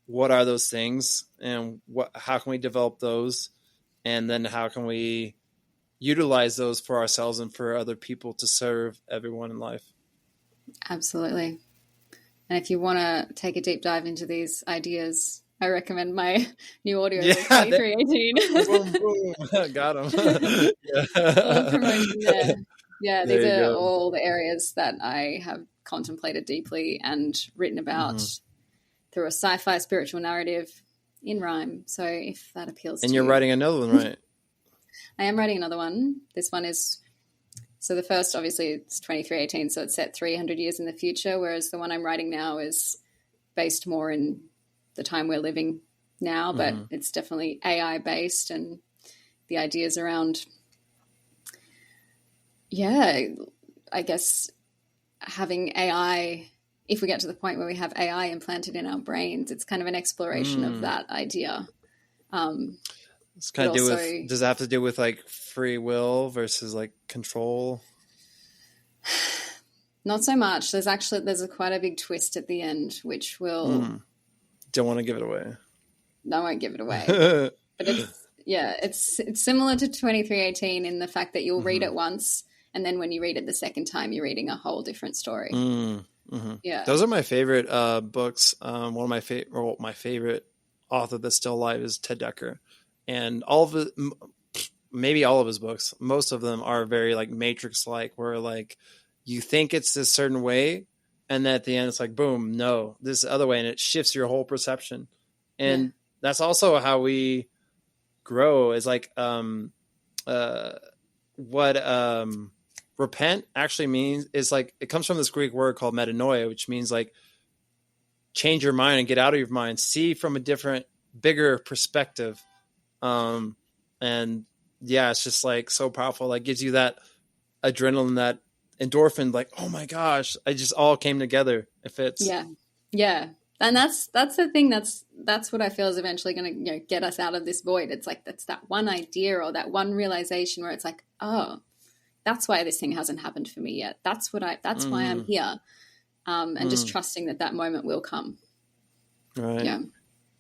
What are those things, and how can we develop those? And then how can we utilize those for ourselves and for other people to serve everyone in life? Absolutely. And if you want to take a deep dive into these ideas, I recommend my new audio, 2318. Boom, boom. Got him. All promotion there. Yeah, these are all the areas that I have contemplated deeply and written about through a sci-fi spiritual narrative in rhyme. So if that appeals to you. And you're writing another one, right? I am writing another one. This one is, so the first obviously it's 2318, so it's set 300 years in the future, whereas the one I'm writing now is based more in the time we're living now, but it's definitely AI based, and the ideas around, I guess having AI, if we get to the point where we have AI implanted in our brains, it's kind of an exploration of that idea. It's kind of does it have to do with like free will versus like control? Not so much. There's quite a big twist at the end, which will don't want to give it away. I won't give it away. But it's similar to 2318 in the fact that you'll read it once, and then when you read it the second time, you're reading a whole different story. Yeah, those are my favorite books. One of my favorite author that's still alive is Ted Dekker, and maybe all of his books, most of them are very like Matrix like, where like you think it's this certain way, and then at the end it's like boom, no, this other way, and it shifts your whole perception. And that's also how we grow, is like what repent actually means is like, it comes from this Greek word called metanoia, which means like change your mind and get out of your mind, see from a different, bigger perspective. And it's just like so powerful. Like gives you that adrenaline, that endorphin, like, oh my gosh, I just all came together. It fits. Yeah. And that's the thing. That's what I feel is eventually going to get us out of this void. It's like, that's that one idea or that one realization where it's like, oh, that's why this thing hasn't happened for me yet. That's why I'm here. And just trusting that moment will come. Right.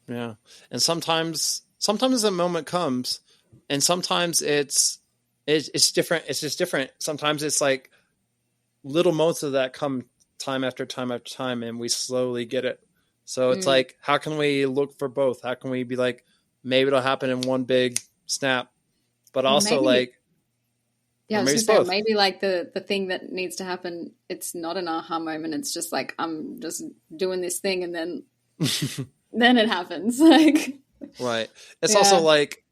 Yeah. And sometimes the moment comes, and sometimes it's different. It's just different. Sometimes it's like little moments of that come time after time after time, and we slowly get it. So it's like, how can we look for both? How can we be like, maybe it'll happen in one big snap, but also maybe like the thing that needs to happen, it's not an aha moment. It's just like, I'm just doing this thing, and then then it happens. Like, right. It's also like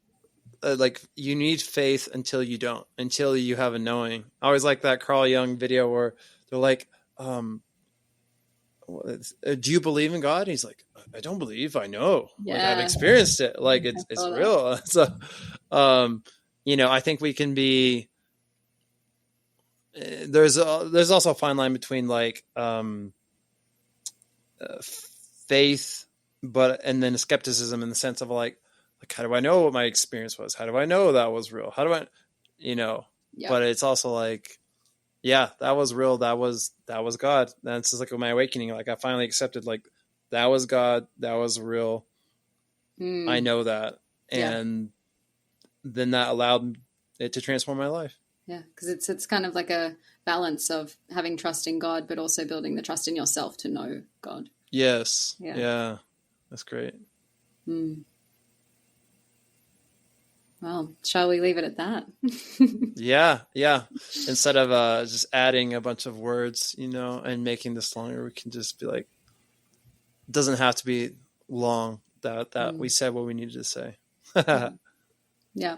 you need faith until you don't, until you have a knowing. I always like that Carl Jung video where they're like, do you believe in God? And he's like, I don't believe, I know. Like, I've experienced it. Like it's real. So, I think we can be, there's also a fine line between like, faith, and then skepticism, in the sense of like, how do I know what my experience was? How do I know that was real? How do I, but it's also like, that was real. That was God. That's just like my awakening. Like I finally accepted, like, that was God. That was real. I know that. And then that allowed it to transform my life. Yeah. Cause it's kind of like a balance of having trust in God, but also building the trust in yourself to know God. Yes. Yeah. That's great. Well, shall we leave it at that? Yeah. Instead of just adding a bunch of words, and making this longer, we can just be like, it doesn't have to be long. That we said what we needed to say. Yeah.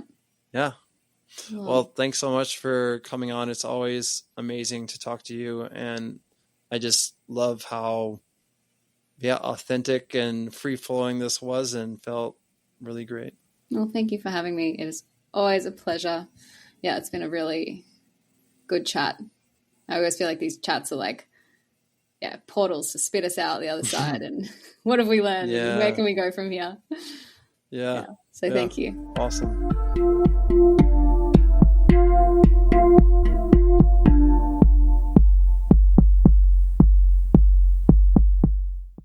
Well, thanks so much for coming on. It's always amazing to talk to you, and I just love how authentic and free flowing this was, and felt really great. Well, thank you for having me. It is always a pleasure. Yeah, it's been a really good chat. I always feel like these chats are like, portals to spit us out the other side. And what have we learned? And where can we go from here? Yeah. So thank you. Awesome.